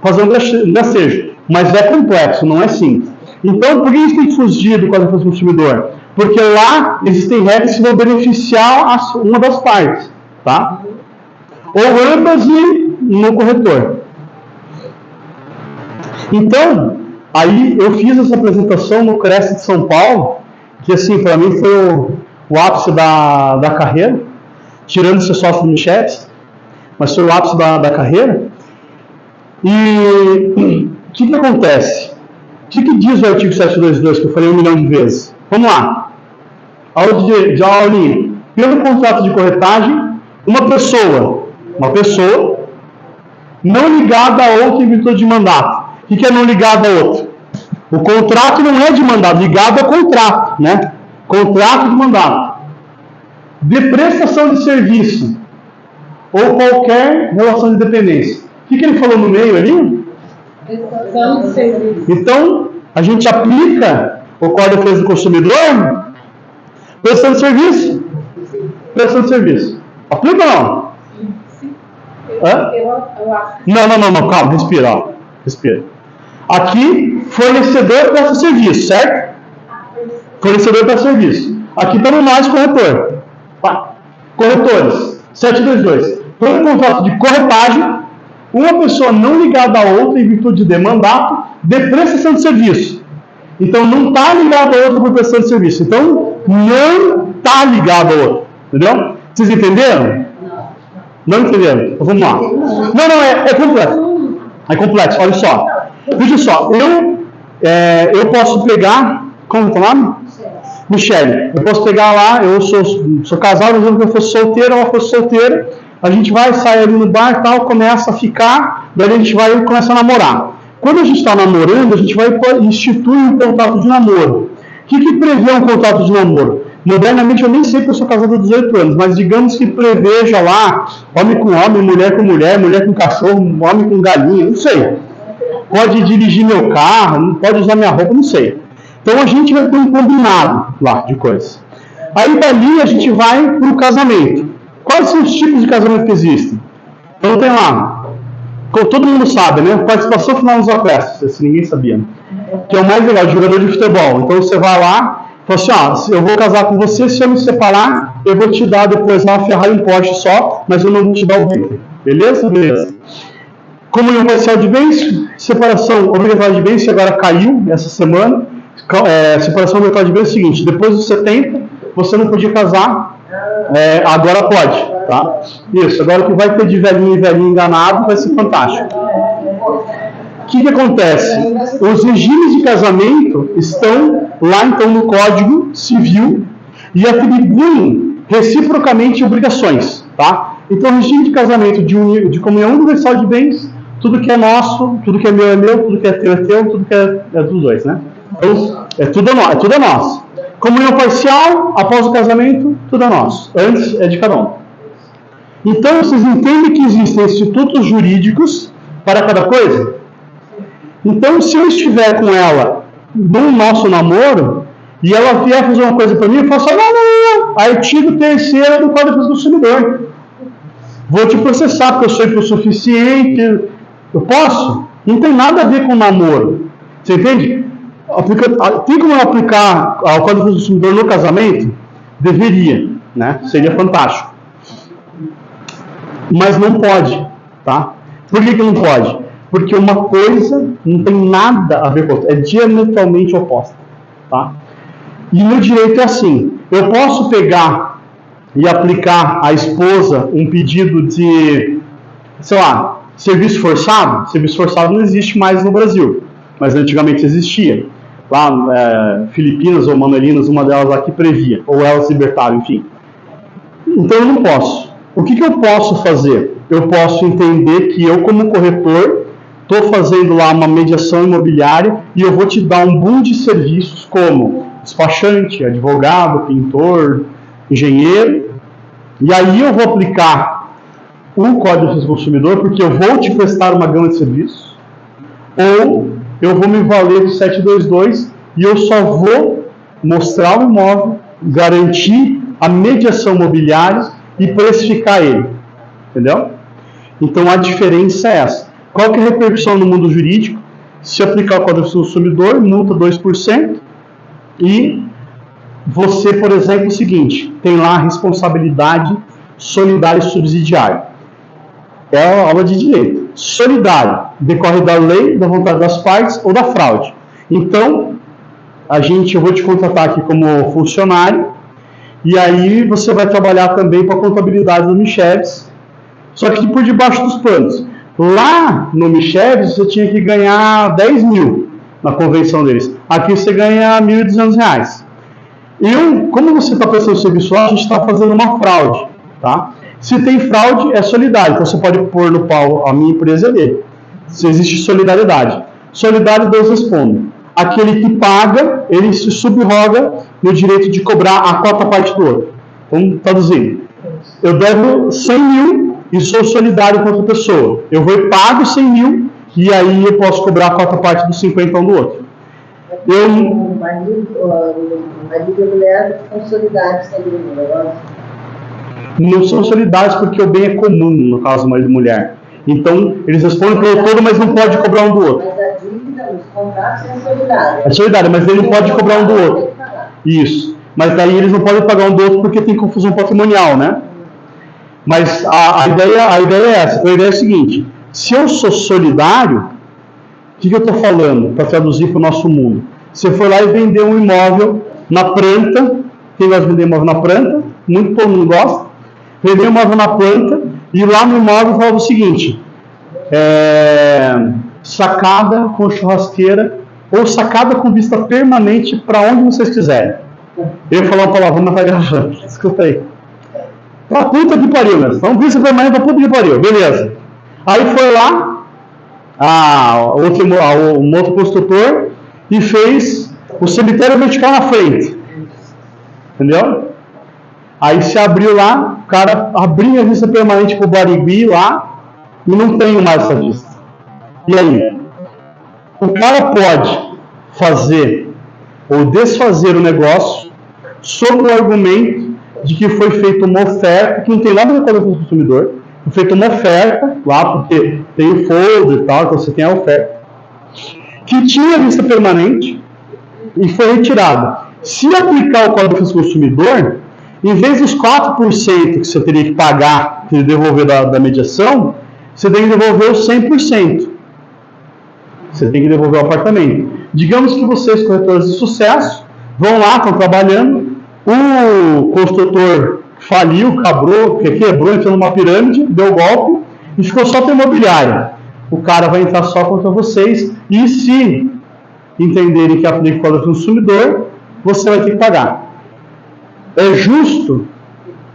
fazer um gracejo. Mas é complexo, não é simples. Então, por que a gente tem que fugir do Código do Consumidor? Porque lá existem regras que vão beneficiar uma das partes. Tá? Ou ambas e no corretor. Então, aí eu fiz essa apresentação no Cresce de São Paulo, que assim, para mim foi o ápice da carreira, tirando ser sócio do Michetes, mas foi o ápice da carreira. E o que acontece? O que diz o artigo 722, que eu falei 1 milhão de vezes? Vamos lá. Aula de aulinha. Pelo contrato de corretagem, uma pessoa não ligada a outra em virtude de mandato. O que é não ligado a outro? O contrato não é de mandato, ligado ao contrato, né? Contrato de mandato. De prestação de serviço ou qualquer relação de dependência. O que ele falou no meio ali? Prestação de serviço. Então, a gente aplica o Código de Defesa do Consumidor prestação de serviço. Prestação de serviço. Aplica ou não? Hã? Não, calma, respira. Ó. Respira. Aqui, fornecedor presta serviço, certo? Fornecedor presta serviço. Aqui estamos nós, corretor. Corretores, 722. Todo contrato de corretagem, uma pessoa não ligada a outra em virtude de mandato de prestação de serviço. Então, não está ligado a outra por prestação de serviço. Então, não está ligado a outra. Entendeu? Vocês entenderam? Não entenderam? Então, vamos lá. Não, é complexo. É complexo, olha só. Veja só, eu posso pegar... Como é o nome? Michele. Eu posso pegar lá, eu sou casado, mas eu fosse solteiro, ela fosse solteira. A gente vai sair ali no bar e tal, começa a ficar, daí a gente vai e começa a namorar. Quando a gente está namorando, a gente vai instituir um contrato de namoro. O que prevê um contrato de namoro? Modernamente, eu nem sei porque eu sou casado há 18 anos, mas digamos que preveja lá homem com homem, mulher com mulher, mulher com cachorro, homem com galinha, não sei. Pode dirigir meu carro, pode usar minha roupa, não sei. Então a gente vai ter um combinado lá de coisas. Aí dali a gente vai para o casamento. Quais são os tipos de casamento que existem? Então tem lá, como todo mundo sabe, né? Participação final nos acréscimos, se ninguém sabia. Né? Que é o mais legal, de jogador de futebol. Então você vai lá e fala assim, ó, eu vou casar com você, se eu me separar, eu vou te dar depois uma Ferrari e um Porsche só, mas eu não vou te dar o bem. Beleza? Beleza. Comunhão parcial de bens, separação obrigatória de bens, que agora caiu essa semana. Separação obrigatória de bens é o seguinte: depois dos 70, você não podia casar, agora pode, tá? Isso, agora o que vai ter de velhinho e velhinho enganado vai ser fantástico. O que acontece? Os regimes de casamento estão lá, então, no Código Civil e atribuem reciprocamente obrigações, tá? Então, o regime de casamento de comunhão universal de bens, tudo que é nosso, tudo que é meu, tudo que é teu, tudo que é dos dois, né? Então, tudo é nosso. Comunhão parcial, após o casamento, tudo é nosso. Antes é de cada um. Então, vocês entendem que existem institutos jurídicos para cada coisa? Então, se eu estiver com ela no nosso namoro, e ela vier fazer uma coisa para mim, eu falo assim, não, artigo 3º do Código do Consumidor. Vou te processar, porque eu sou hipossuficiente. Eu posso? Não tem nada a ver com namoro. Você entende? Tem como aplicar o Código do Consumidor no casamento? Deveria, né? Seria fantástico. Mas não pode, tá? Por que não pode? Porque uma coisa não tem nada a ver com outra, é diametralmente oposta, tá? E no direito é assim: eu posso pegar e aplicar à esposa um pedido de, sei lá, serviço forçado. Serviço forçado não existe mais no Brasil, mas antigamente existia. Lá, Filipinas ou Manelinas, uma delas lá que previa, ou elas libertaram, enfim. Então eu não posso. O que eu posso fazer? Eu posso entender que eu, como corretor, estou fazendo lá uma mediação imobiliária e eu vou te dar um boom de serviços como despachante, advogado, pintor, engenheiro, e aí eu vou aplicar o Código do Consumidor porque eu vou te prestar uma gama de serviços, ou eu vou me valer do 722 e eu só vou mostrar o imóvel, garantir a mediação imobiliária e precificar ele, entendeu? Então a diferença é essa. Qual que é a repercussão no mundo jurídico? Se aplicar o Código do Consumidor, multa 2%, e você, por exemplo, o seguinte, tem lá a responsabilidade solidária e subsidiária. É a aula de direito. Solidário decorre da lei, da vontade das partes ou da fraude. Então, eu vou te contratar aqui como funcionário, e aí você vai trabalhar também com a contabilidade do Micheves, só que por debaixo dos panos. Lá no Micheves você tinha que ganhar 10 mil na convenção deles. Aqui você ganha R$ 1.200. Como você está prestando serviço lá, a gente está fazendo uma fraude, tá? Se tem fraude, é solidário. Então você pode pôr no pau a minha empresa e dele. Se existe solidariedade. Solidário, Deus responde. Aquele que paga, ele se subroga no direito de cobrar a quarta parte do outro. Vamos traduzir. Eu devo 100 mil e sou solidário com outra pessoa. Eu vou e pago 100 mil e aí eu posso cobrar a quarta parte dos 50 do outro. O marido e a mulher são solidários também no negócio? Não são solidários porque o bem é comum, no caso do marido e mulher. Então, eles respondem pelo todo, mas não pode cobrar um do outro. Mas a dívida, os contratos é solidário. É solidário, mas ele não pode cobrar um do outro. Isso. Mas daí eles não podem pagar um do outro porque tem confusão patrimonial, né? Mas a ideia é essa. A ideia é a seguinte: se eu sou solidário, o que eu estou falando para traduzir para o nosso mundo? Você foi lá e vendeu um imóvel na planta. Quem gosta de vender imóvel na planta? Muito todo mundo gosta. Vendeu um imóvel na planta e lá no imóvel falava o seguinte: sacada com churrasqueira ou sacada com vista permanente para onde vocês quiserem. Eu ia falar uma palavra, mas vai gravando. Escuta aí. Pra puta que pariu, né? Então, vista permanente pra puta que pariu. Beleza. Aí foi lá um outro construtor e fez o cemitério vertical na frente. Entendeu? Aí se abriu lá, o cara abriu a vista permanente pro Barigui lá e não tem mais essa vista. E aí? O cara pode fazer ou desfazer o negócio sob o argumento de que foi feita uma oferta, que não tem nada a ver com o consumidor, foi feita uma oferta lá, porque tem o folder e tal, então você tem a oferta, que tinha vista permanente e foi retirada. Se aplicar o Código do Consumidor, em vez dos 4% que você teria que pagar, que devolver da mediação, você tem que devolver os 100%. Você tem que devolver o apartamento. Digamos que vocês, corretores de sucesso, vão lá, estão trabalhando, o construtor faliu, quebrou, entrou numa pirâmide, deu golpe e ficou só com a imobiliária. O cara vai entrar só contra vocês e se entenderem que aplica o Código do Consumidor, você vai ter que pagar. É justo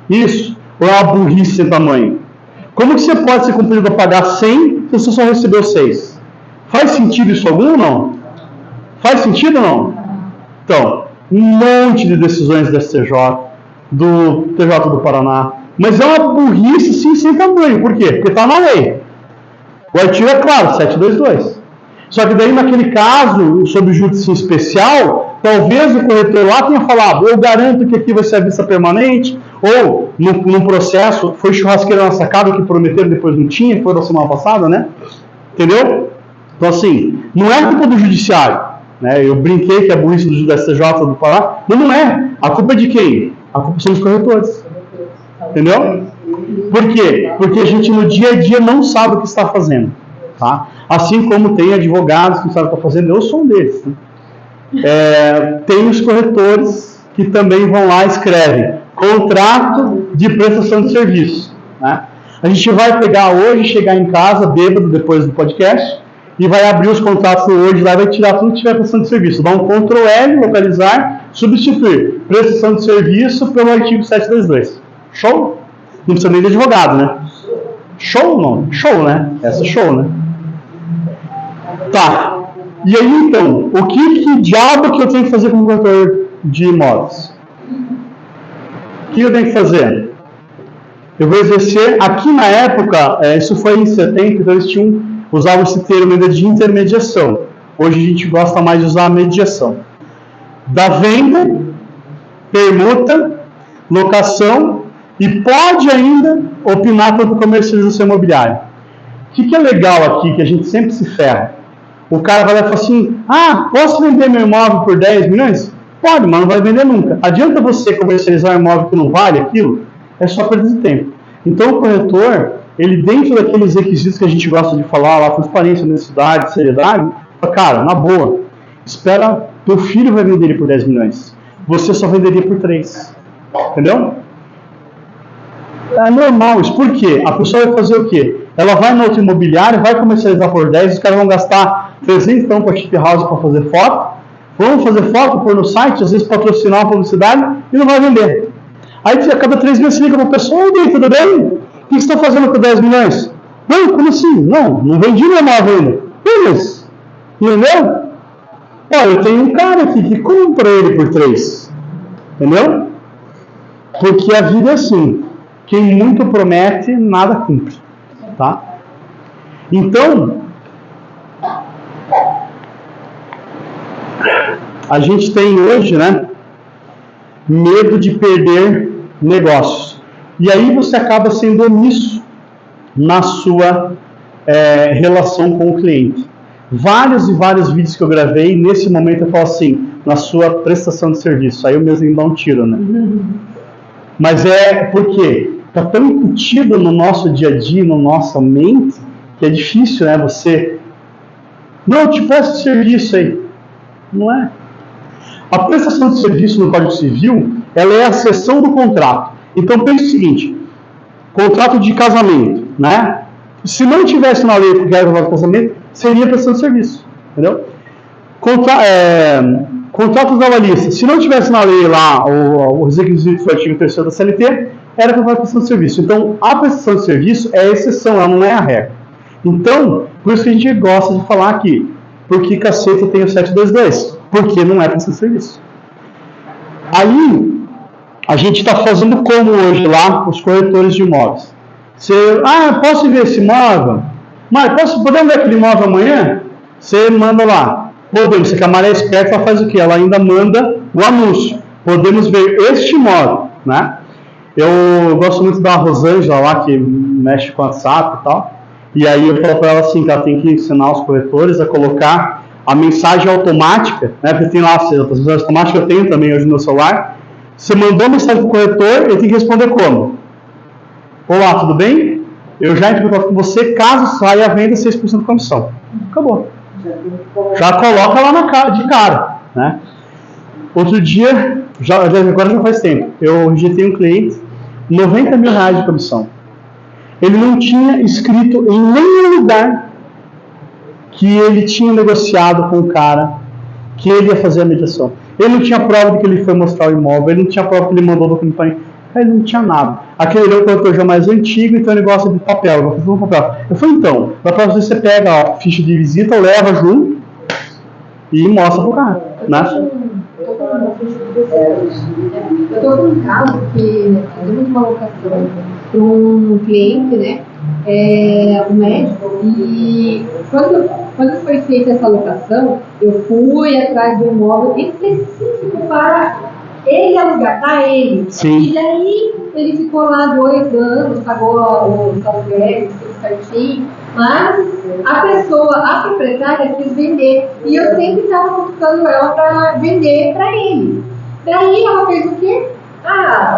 isso? Ou é uma burrice sem tamanho? Como que você pode ser compelido a pagar 100 se você só recebeu 6? Faz sentido isso algum ou não? Faz sentido ou não? Então, um monte de decisões do STJ, do TJ do Paraná, mas é uma burrice sim sem tamanho. Por quê? Porque está na lei. O artigo é claro, 722. Só que daí naquele caso, sobre justiça especial, talvez o corretor lá tenha falado, eu garanto que aqui vai ser a vista permanente, ou num processo, foi churrasqueira na sacada que prometeram, depois não tinha, foi da semana passada, né? Entendeu? Então assim, não é culpa do judiciário, né? Eu brinquei que é burrice do STJ do Pará, mas não é. A culpa é de quem? A culpa são dos corretores. Entendeu? Por quê? Porque a gente no dia a dia não sabe o que está fazendo. Tá? Assim como tem advogados que não sabem o que estão fazendo, eu sou um deles. Né? Tem os corretores que também vão lá e escrevem contrato de prestação de serviço. Né? A gente vai pegar hoje, chegar em casa, bêbado, depois do podcast, e vai abrir os contratos hoje lá e vai tirar tudo que tiver prestação de serviço. Dá um Ctrl L, localizar, substituir prestação de serviço pelo artigo 722. Show? Não precisa nem de advogado, né? Show não? Show, né? Essa é show, né? Tá. E aí, então, o que diabo que eu tenho que fazer como corretor de imóveis? O que eu tenho que fazer? Eu vou exercer, aqui na época, isso foi em 70, então eles usavam esse termo ainda de intermediação. Hoje a gente gosta mais de usar a mediação. Da venda, permuta, locação e pode ainda opinar sobre comercialização imobiliária. O que é legal aqui, que a gente sempre se ferra? O cara vai lá e fala assim, posso vender meu imóvel por 10 milhões? Pode, mas não vai vender nunca. Adianta você comercializar um imóvel que não vale aquilo? É só perda de tempo. Então o corretor, ele dentro daqueles requisitos que a gente gosta de falar, lá, transparência, honestidade, seriedade, fala, cara, na boa, espera, teu filho vai vender ele por 10 milhões. Você só venderia por 3. Entendeu? É normal isso. Por quê? A pessoa vai fazer o quê? Ela vai no outro imobiliário, vai comercializar por 10, os caras vão gastar 300 para a Chip House para fazer foto, vão fazer foto, pôr no site, às vezes patrocinar uma publicidade e não vai vender. Aí a cada 3 meses você liga para a pessoa, oi, tudo bem? O que você está fazendo com 10 milhões? Não, como assim? Não vendi meu imóvel ainda. Mas, entendeu? Olha, eu tenho um cara aqui que compra ele por 3. Entendeu? Porque a vida é assim. Quem muito promete, nada cumpre. Tá? Então, a gente tem hoje, né, medo de perder negócios. E aí você acaba sendo omisso na sua relação com o cliente. Vários e vários vídeos que eu gravei, nesse momento eu falo assim, na sua prestação de serviço. Aí eu mesmo dou um tiro, né? Mas por quê? Está tão incutido no nosso dia a dia, na nossa mente, que é difícil, né? Você... Não, eu te presto serviço aí. Não é. A prestação de serviço no Código Civil, ela é a seção do contrato. Então, pense o seguinte, contrato de casamento, né? Se não tivesse na lei que era o casamento, seria prestação de serviço, entendeu? Contrato trabalhista, se não tivesse na lei lá os requisitos do artigo 3º da CLT, era para prestação de serviço. Então, a prestação de serviço é a exceção, ela não é a regra. Então, por isso que a gente gosta de falar aqui, porque cacete tem o 722, porque não é prestação de serviço. Aí, a gente está fazendo como hoje lá, os corretores de imóveis. Você, posso ver esse imóvel? Mas podemos ver aquele imóvel amanhã? Você manda lá. Podemos, se a Maré é esperta, ela faz o quê? Ela ainda manda o anúncio. Podemos ver este imóvel, né? Eu gosto muito da Rosângela lá, que mexe com WhatsApp e tal. E aí eu falo para ela assim, que ela tem que ensinar os corretores a colocar a mensagem automática, né? Porque tem lá as mensagens automáticas, eu tenho também hoje no meu celular. Você mandou a mensagem para o corretor, ele tem que responder como? Olá, tudo bem? eu já entro em contato com você, caso saia a venda, 6% de comissão. Acabou. Já coloca lá de cara, né? Outro dia, agora já faz tempo, eu rejeitei um cliente, R$90 mil de comissão. Ele não tinha escrito em nenhum lugar que ele tinha negociado com o cara, que ele ia fazer a mediação. Ele não tinha prova de que ele foi mostrar o imóvel, ele não tinha prova que ele mandou o documento para ele. Ele não tinha nada. Aquele é o corretor já mais antigo, então ele gosta de papel. Eu vou fazer um papel. Eu falei, então, da próxima você pega a ficha de visita, leva junto e mostra pro cara, né? Eu estou com um caso que fizemos uma locação para um cliente, né? Um médico, e quando foi feita essa locação, eu fui atrás de um imóvel específico para ele alugar, para ele. Sim. E daí ele ficou lá 2 anos, pagou os aluguéis, tudo certinho, mas a proprietária quis vender, e eu sempre estava buscando ela para vender para ele. Daí ela fez o quê?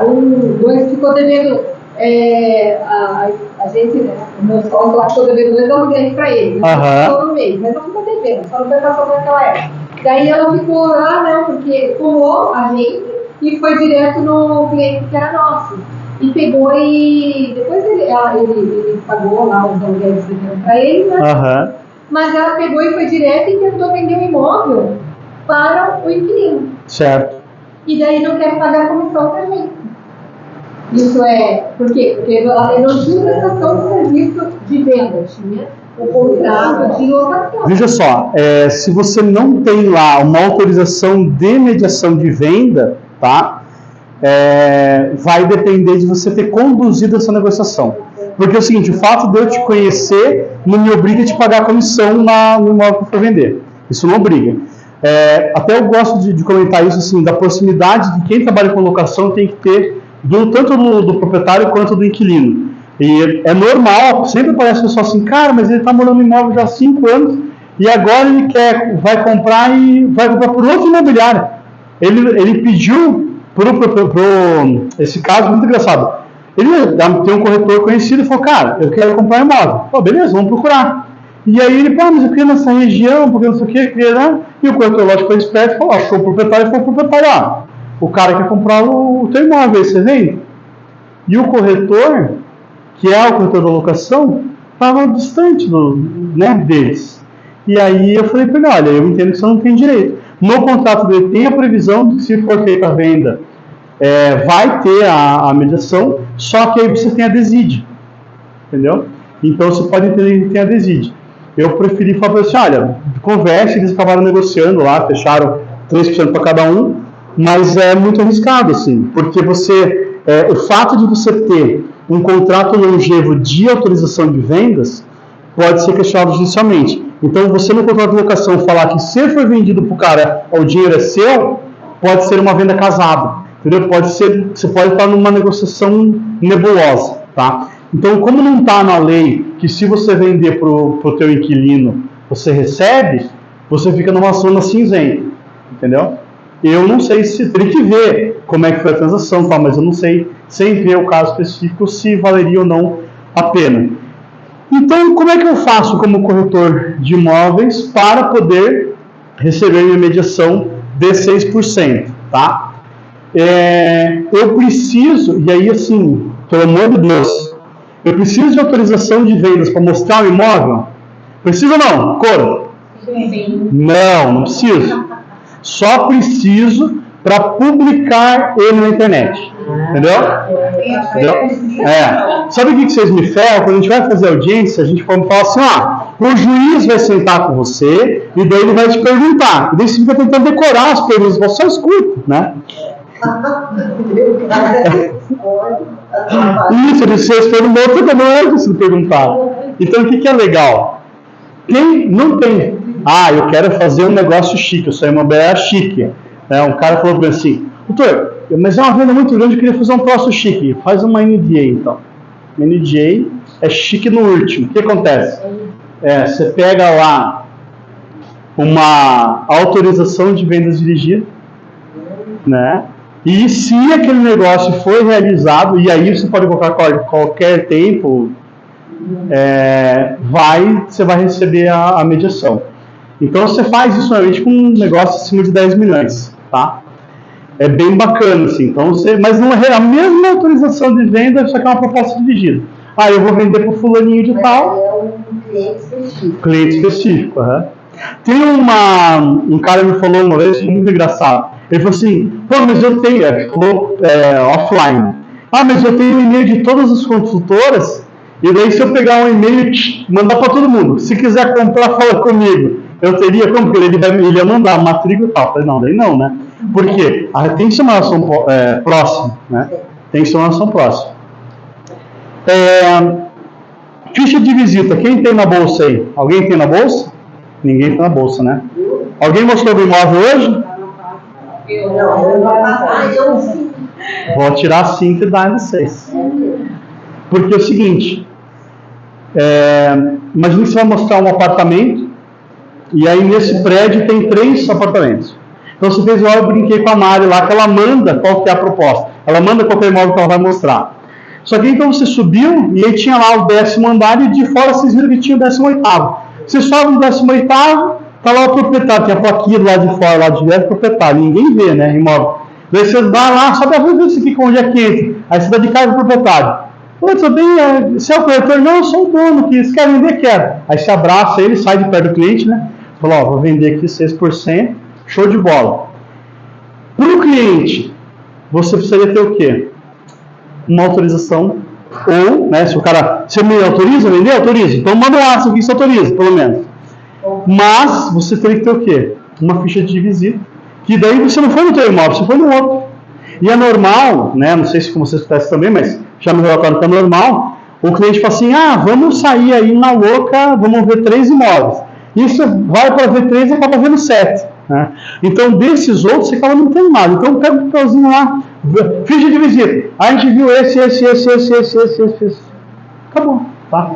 O ficou devendo, a gente, né, o meu sócio lá ficou devendo 2 aluguéis para ele, ficou no mês, mas não ficou devendo, só não foi passar naquela época. Daí ela ficou lá, não, porque pulou a gente e foi direto no cliente que era nosso. E pegou e depois ele pagou lá os aluguéis para ele, né? Mas ela pegou e foi direto e tentou vender o imóvel para o inquilino. Certo. E daí não quer pagar a comissão para mim. Isso é, por quê? Porque ele não tinha prestação de serviço de venda, tinha o contrato de locação. Veja só, se você não tem lá uma autorização de mediação de venda, tá? Vai depender de você ter conduzido essa negociação. Porque é o seguinte, o fato de eu te conhecer não me obriga a te pagar a comissão no imóvel que eu for vender. Isso não obriga. Até eu gosto de comentar isso, assim, da proximidade de quem trabalha com locação tem que ter, tanto do proprietário quanto do inquilino. E é normal, sempre parece pessoal assim, cara, mas ele está morando no imóvel já há 5 anos e agora ele vai comprar por outro imobiliário. Ele pediu esse caso muito engraçado. Ele tem um corretor conhecido e falou, cara, eu quero comprar um imóvel. Pô, beleza, vamos procurar. E aí ele falou, mas eu queria nessa região, porque não sei o que, né? E o corretor, lógico, foi esperto e falou, achou o proprietário e falou, proprietário, o cara quer comprar o teu imóvel, aí você vem? E o corretor, que é o corretor da locação, estava distante deles. E aí eu falei para ele, olha, eu entendo que você não tem direito. No contrato dele tem a previsão de que se for feita a venda, vai ter a mediação, só que aí você tem a deside, entendeu? Então você pode entender que tem a deside. Eu preferi falar assim, olha, converse, eles acabaram negociando lá, fecharam 3% para cada um, mas é muito arriscado, assim, porque o fato de você ter um contrato longevo de autorização de vendas pode ser questionado judicialmente. Então, você no contrato de locação falar que se for vendido para o cara, o dinheiro é seu, pode ser uma venda casada, entendeu? Você pode estar numa negociação nebulosa, tá? Então, como não está na lei que se você vender para o teu inquilino, você recebe, você fica numa zona cinzenta, entendeu? Eu não sei se teria que ver como é que foi a transação, tá? Mas eu não sei, sem ver o caso específico, se valeria ou não a pena. Então, como é que eu faço como corretor de imóveis para poder receber minha mediação de 6%, tá? Eu preciso, e aí assim, pelo amor de Deus, eu preciso de autorização de vendas para mostrar o imóvel? Preciso ou não? Coro? Sim. Não preciso. Só preciso para publicar ele na internet. Entendeu? Sabe o que vocês me ferram? Quando a gente vai fazer audiência, a gente pode falar assim, o juiz vai sentar com você e daí ele vai te perguntar. E daí você fica tentando decorar as perguntas, você só escuta, né? Isso, vocês perguntam, eu não é preciso perguntar. Então, o que é legal? Quem não tem, eu quero fazer um negócio chique, eu sou imobiliária chique. Um cara falou para mim assim, doutor, mas é uma venda muito grande, eu queria fazer um troço chique. Faz uma NDA, então. NDA é chique no último. O que acontece? Você pega lá uma autorização de vendas dirigida, né? E se aquele negócio foi realizado, e aí você pode colocar qualquer tempo, você vai receber a mediação. Então você faz isso normalmente com um negócio acima de 10 milhões, tá? É bem bacana, assim. Então mas não é a mesma autorização de venda, só que é uma proposta dirigida. Eu vou vender para o fulaninho de tal. É um cliente específico. Cliente específico, Tem um cara me falou uma vez, muito engraçado. Ele falou assim, mas eu tenho, offline. Mas eu tenho o e-mail de todas as consultoras, e daí se eu pegar um e-mail e mandar para todo mundo, se quiser comprar, fala comigo. Eu teria como? Porque ele ia mandar a matrícula e tal. Eu falei, não, daí não, né? Por quê? Tem que ser uma relação próxima, né? Tem que ser uma relação próxima. Ficha de visita, quem tem na bolsa aí? Alguém tem na bolsa? Ninguém tem na bolsa, né? Alguém mostrou o imóvel hoje? Vou tirar 5 e dar em 6. Porque é o seguinte, imagina que você vai mostrar um apartamento, e aí nesse prédio tem 3 apartamentos. Então você fez igual eu brinquei com a Mari lá, que ela manda qual que é a proposta. Ela manda qual que é o imóvel que ela vai mostrar. Só que então você subiu, e aí tinha lá o 10º andar, e de fora vocês viram que tinha o 18º. Você sobe no 18º, tá lá o proprietário, tem a plaquinha do lado de fora, lá de dentro, proprietário. Ninguém vê, né, imóvel. Daí você vai lá, só para ver isso aqui, onde é que entra. Aí você dá de cara pro proprietário. Você é o corretor? Não, eu sou o dono aqui, você quer vender? Quero. Aí você abraça ele, sai de perto do cliente, né? Fala, vou vender aqui 6%, show de bola. Para o cliente, você precisaria ter o quê? Uma autorização, ou, né, se me autoriza a vender, autoriza. Então manda lá, se isso autoriza, pelo menos. Mas você teria que ter o quê? Uma ficha de visita, que daí você não foi no teu imóvel, você foi no outro. E é normal, né, não sei se com vocês acontece também, mas já me relataram que é normal, o cliente fala assim, vamos sair aí na louca, vamos ver 3 imóveis. Isso vai para ver 3 e acaba vendo 7. Né? Então, desses outros, você acaba não tendo nada. Então, pega o papelzinho lá, ficha de visita. A gente viu esse. Acabou. Tá?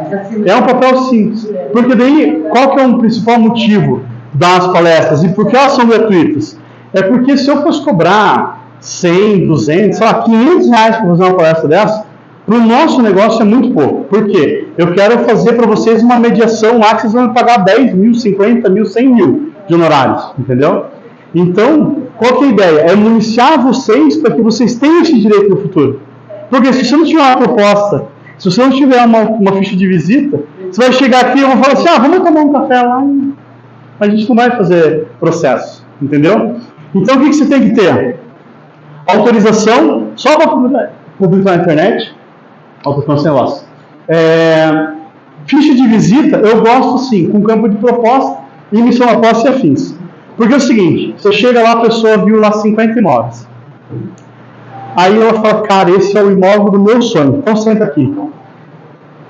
É um papel simples. Porque daí, qual que é o principal motivo das palestras? E por que elas são gratuitas? É porque se eu fosse cobrar 100, 200, sei lá, 500 reais para fazer uma palestra dessa, para o nosso negócio é muito pouco. Por quê? Eu quero fazer para vocês uma mediação lá que vocês vão pagar 10 mil, 50 mil, 100 mil de honorários. Entendeu? Então, qual que é a ideia? É municiar vocês para que vocês tenham esse direito no futuro. Porque se você não tiver uma proposta, se você não tiver uma ficha de visita, você vai chegar aqui e vão falar assim, vamos tomar um café lá, mas a gente não vai fazer processo. Entendeu? Então, o que você tem que ter? Autorização, só para publicar na internet, autorização sem negócio. Ficha de visita, eu gosto sim, com campo de proposta, emissão da posse e afins. Porque é o seguinte, você chega lá, a pessoa viu lá 50 imóveis. Aí ela fala, cara, esse é o imóvel do meu sonho, então senta aqui.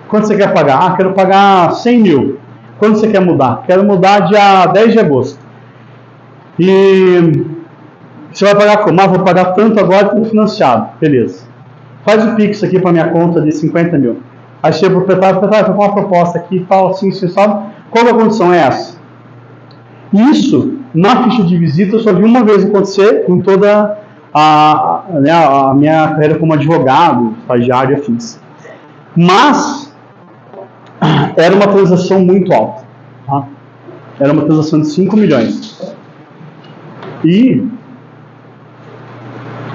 Quanto você quer pagar? Quero pagar 100 mil. Quando você quer mudar? Quero mudar dia 10 de agosto. E você vai pagar como? Vou pagar tanto agora como financiado. Beleza. Faz o Pix aqui para minha conta de 50 mil. Aí chega o proprietário, estou com uma proposta aqui, tal, assim, sabe? Qual a condição é essa? Isso, na ficha de visita, eu só vi uma vez acontecer em toda a minha carreira como advogado, estagiário e afins. Mas, era uma transação muito alta. Tá? Era uma transação de 5 milhões. E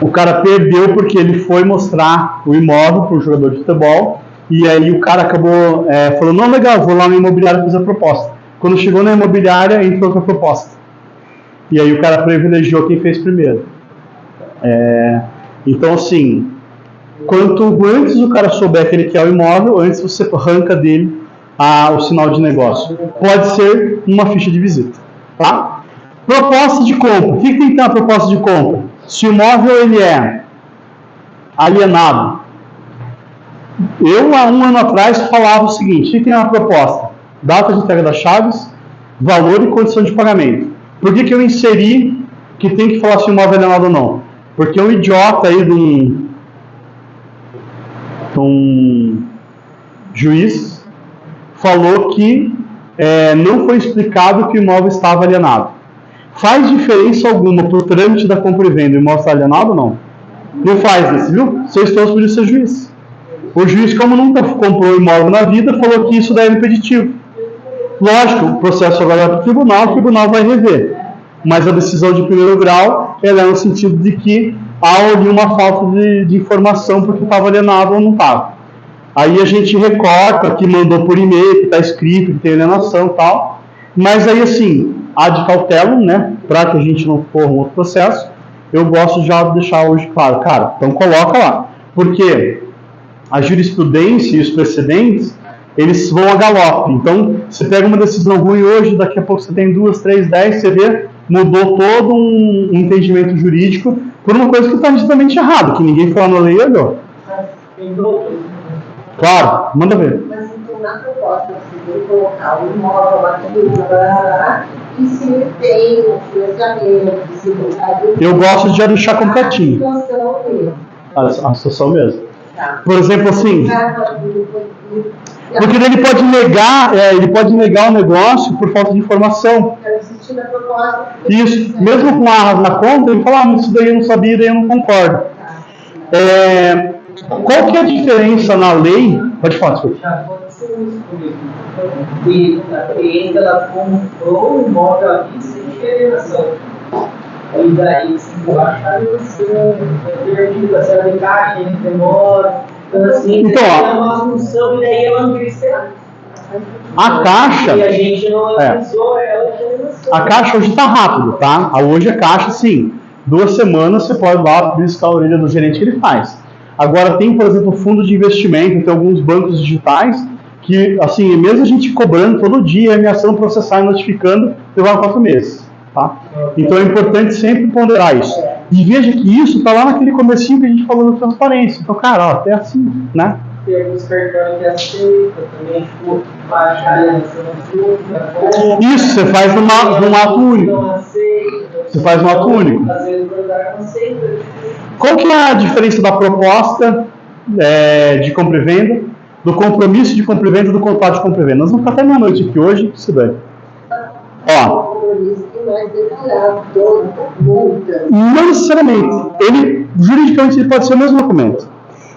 o cara perdeu porque ele foi mostrar o imóvel para o jogador de futebol e aí o cara acabou falando, não, legal, vou lá na imobiliária fazer a proposta. Quando chegou na imobiliária, entrou com a proposta. E aí o cara privilegiou quem fez primeiro. Então, assim, quanto antes o cara souber que ele quer o imóvel, antes você arranca dele o sinal de negócio. Pode ser uma ficha de visita. Tá? Proposta de compra. O que tem que ter na proposta de compra? Se o imóvel ele é alienado. Eu, há um ano atrás, falava o seguinte, o que tem na proposta? Data de entrega das chaves, valor e condição de pagamento. Por que eu inseri que tem que falar se o imóvel é alienado ou não? Porque um idiota aí de um juiz falou que não foi explicado que o imóvel estava alienado. Faz diferença alguma para o trâmite da compra e venda o imóvel está alienado ou não? Não faz isso, viu? Vocês todos podiam ser juiz. O juiz, como nunca comprou imóvel na vida, falou que isso daí é impeditivo. Lógico, o processo agora vai para o tribunal vai rever. Mas a decisão de primeiro grau, ela é no sentido de que há ali uma falta de informação porque estava alienado ou não estava. Aí a gente recorta que mandou por e-mail, que está escrito, que tem alienação e tal. Mas aí, assim, há de cautela, né? Para que a gente não corra um outro processo, eu gosto já de deixar hoje claro. Cara, então coloca lá. Porque a jurisprudência e os precedentes, eles vão a galope. Então, você pega uma decisão ruim hoje, daqui a pouco você tem 2, 3, 10, você vê, mudou todo um entendimento jurídico por uma coisa que está justamente errada, que ninguém falou na lei e olhou. Claro, manda ver. Mas então, na proposta, você tem que colocar o imóvel, a matrícula, e se tem o financiamento, se eu gosto de já deixar completinho. A situação mesmo. Por exemplo, assim, porque ele pode negar o negócio por falta de informação. Isso, mesmo com arras na conta, ele fala, isso daí eu não sabia, daí eu não concordo. Qual que é a diferença na lei? Pode falar, desculpa. Já aconteceu isso comigo. E a cliente, ela comprou um imóvel aqui sem alienação. E daí, se emborracharam, você perdida, a senhora de caixa, ele demora. Então, assim, é uma função e daí ela não quer esperar. A Caixa. E a gente não avisou ela de alienação. A Caixa hoje está rápido, tá? Hoje a Caixa, sim. 2 semanas você pode lá visitar a orelha do gerente que ele faz. Agora tem, por exemplo, fundo de investimento, tem alguns bancos digitais que, assim, mesmo a gente cobrando todo dia, ameaçando processar e notificando, levar 4 meses, tá? Então é importante sempre ponderar isso. E veja que isso está lá naquele comecinho que a gente falou da transparência. Então, cara, ó, até assim, né? Tem alguns cartões que aceita também, tipo, baixar a alienação. Isso, você faz num ato único. Você faz num ato único. Às vezes o lugar não aceita. Qual que é a diferença da proposta de compra e venda, do compromisso de compra e venda e do contrato de compra e venda? Nós vamos ficar até meia-noite aqui hoje, se der. Ó. Não necessariamente. Juridicamente, ele pode ser o mesmo documento.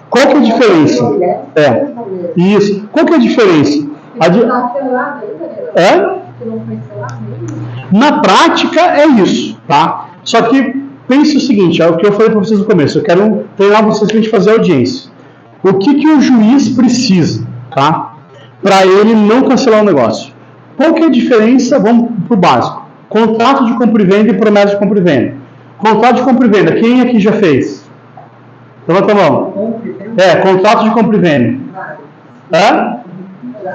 Qual que é a diferença? Isso. Qual que é a diferença? Na prática, é isso, tá? Só que pense o seguinte, é o que eu falei para vocês no começo, eu quero treinar vocês para a gente fazer audiência. O que o juiz precisa, tá? Para ele não cancelar o negócio? Qual que é a diferença? Vamos para o básico. Contrato de compra e venda e promessa de compra e venda. Contrato de compra e venda, quem aqui já fez? Levanta a mão. Contrato de compra e venda.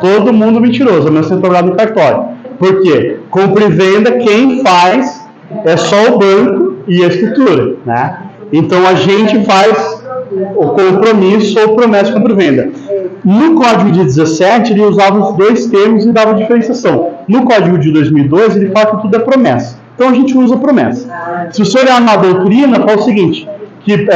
Todo mundo mentiroso, mesmo sendo trabalhado no cartório. Por quê? Compra e venda, quem faz é só o banco e a escritura, né? Então a gente faz o compromisso ou promessa de compra e venda. No Código de 17 ele usava os 2 termos e dava diferenciação. No Código de 2002 ele fala que tudo é promessa. Então a gente usa promessa. Se você olhar na doutrina, fala o seguinte, que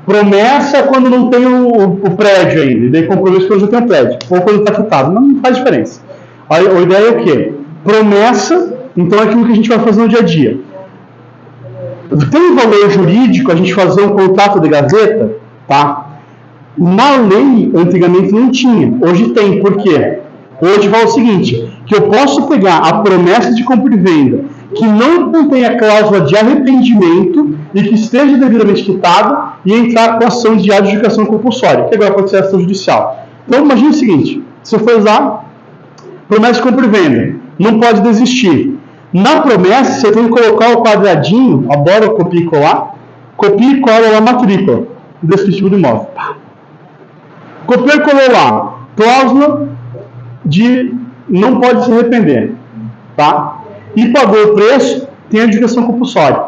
promessa é quando não tem o prédio ainda, e daí compromisso quando já tem o prédio, ou quando está quitado. Não faz diferença. A ideia é o quê? Promessa, então é aquilo que a gente vai fazer no dia a dia. Tem valor jurídico a gente fazer um contrato de gazeta? Tá? Na lei, antigamente não tinha. Hoje tem. Por quê? Hoje vai o seguinte, que eu posso pegar a promessa de compra e venda que não contenha cláusula de arrependimento e que esteja devidamente quitada e entrar com ação de adjudicação compulsória, que agora pode ser ação judicial. Então, imagine o seguinte, se eu for usar promessa de compra e venda, não pode desistir. Na promessa, você tem que colocar o quadradinho, agora eu copio e cola a matrícula, descritivo do imóvel. Copiou e colou lá, cláusula de não pode se arrepender, tá? E pagou o preço, tem a adjudicação compulsória.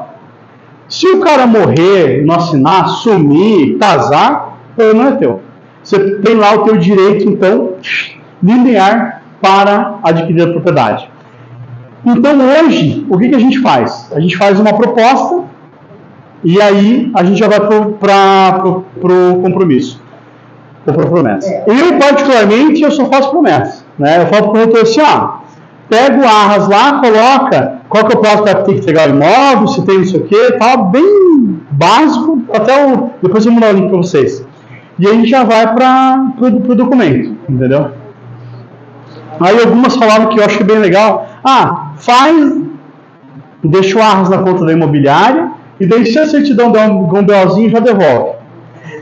Se o cara morrer, não assinar, sumir, casar, não é teu. Você tem lá o teu direito, então, linear para adquirir a propriedade. Então, hoje, o que a gente faz? A gente faz uma proposta e aí a gente já vai para o compromisso. Ou para a promessa. Eu, particularmente, eu só faço promessa. Né? Eu falo para o corretor assim, pega o arras lá, coloca qual que é o prazo para ter que entregar o imóvel, se tem não sei o quê, tá bem básico, depois eu vou mandar o link para vocês. e aí a gente já vai para o documento, entendeu? Aí algumas falaram que eu achei bem legal. Deixa o arras na conta da imobiliária, e daí se a certidão der um BOzinho, já devolve.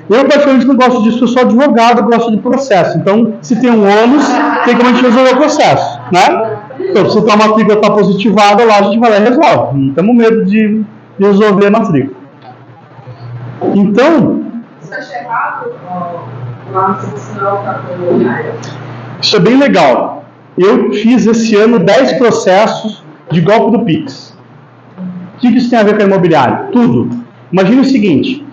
Eu, praticamente, não gosto disso, eu sou advogado, gosto de processo. Então, se tem um ônus, tem como a gente resolver o processo, né? Então, se a matrícula está positivada, lá a gente vai lá e resolve. Não temos medo de resolver a matrícula. Então... Você acha errado lá no sinal da imobiliária? Isso é bem legal. Eu fiz esse ano 10 processos de golpe do Pix. O que isso tem a ver com a imobiliária? Tudo. Imagina o seguinte...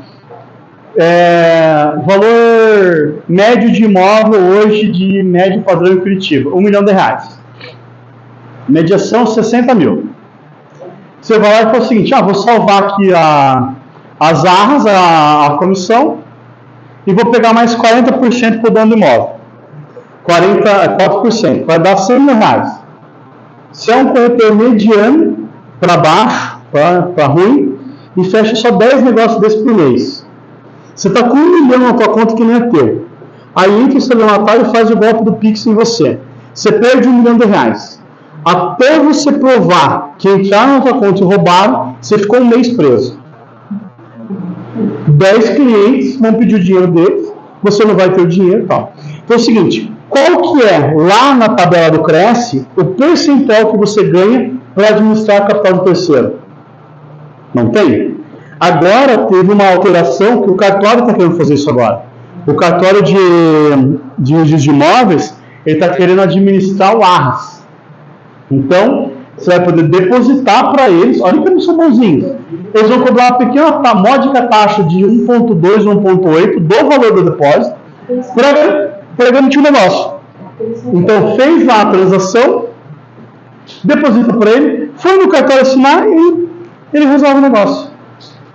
valor médio de imóvel hoje de médio padrão em Curitiba, R$1 milhão. Mediação 60 mil. Você vai lá e fala o seguinte: vou salvar aqui as arras, a comissão, e vou pegar mais 40% para o dono do imóvel. 4%. Vai dar R$100 mil. Se é um corretor mediano, para baixo, para ruim, e fecha só 10 negócios desses por mês. Você está com R$1 milhão na tua conta que não é teu. Aí entra o estelionatário e faz o golpe do Pix em você. Você perde R$1 milhão. Até você provar que entraram na tua conta e roubaram, você ficou um mês preso. 10 clientes vão pedir o dinheiro deles, você não vai ter o dinheiro e tal. Então é o seguinte, qual que é, lá na tabela do Cresce, o percentual que você ganha para administrar a capital do terceiro? Não tem? Agora teve uma alteração que o cartório está querendo fazer isso agora. O cartório de registro de imóveis, ele está querendo administrar o arras. Então, você vai poder depositar para eles, olha que eles são bonzinhos. Eles vão cobrar uma pequena, módica taxa de 1,2 ou 1,8 do valor do depósito para garantir o negócio. Então, fez lá a transação, deposita para ele, foi no cartório assinar e ele resolve o negócio.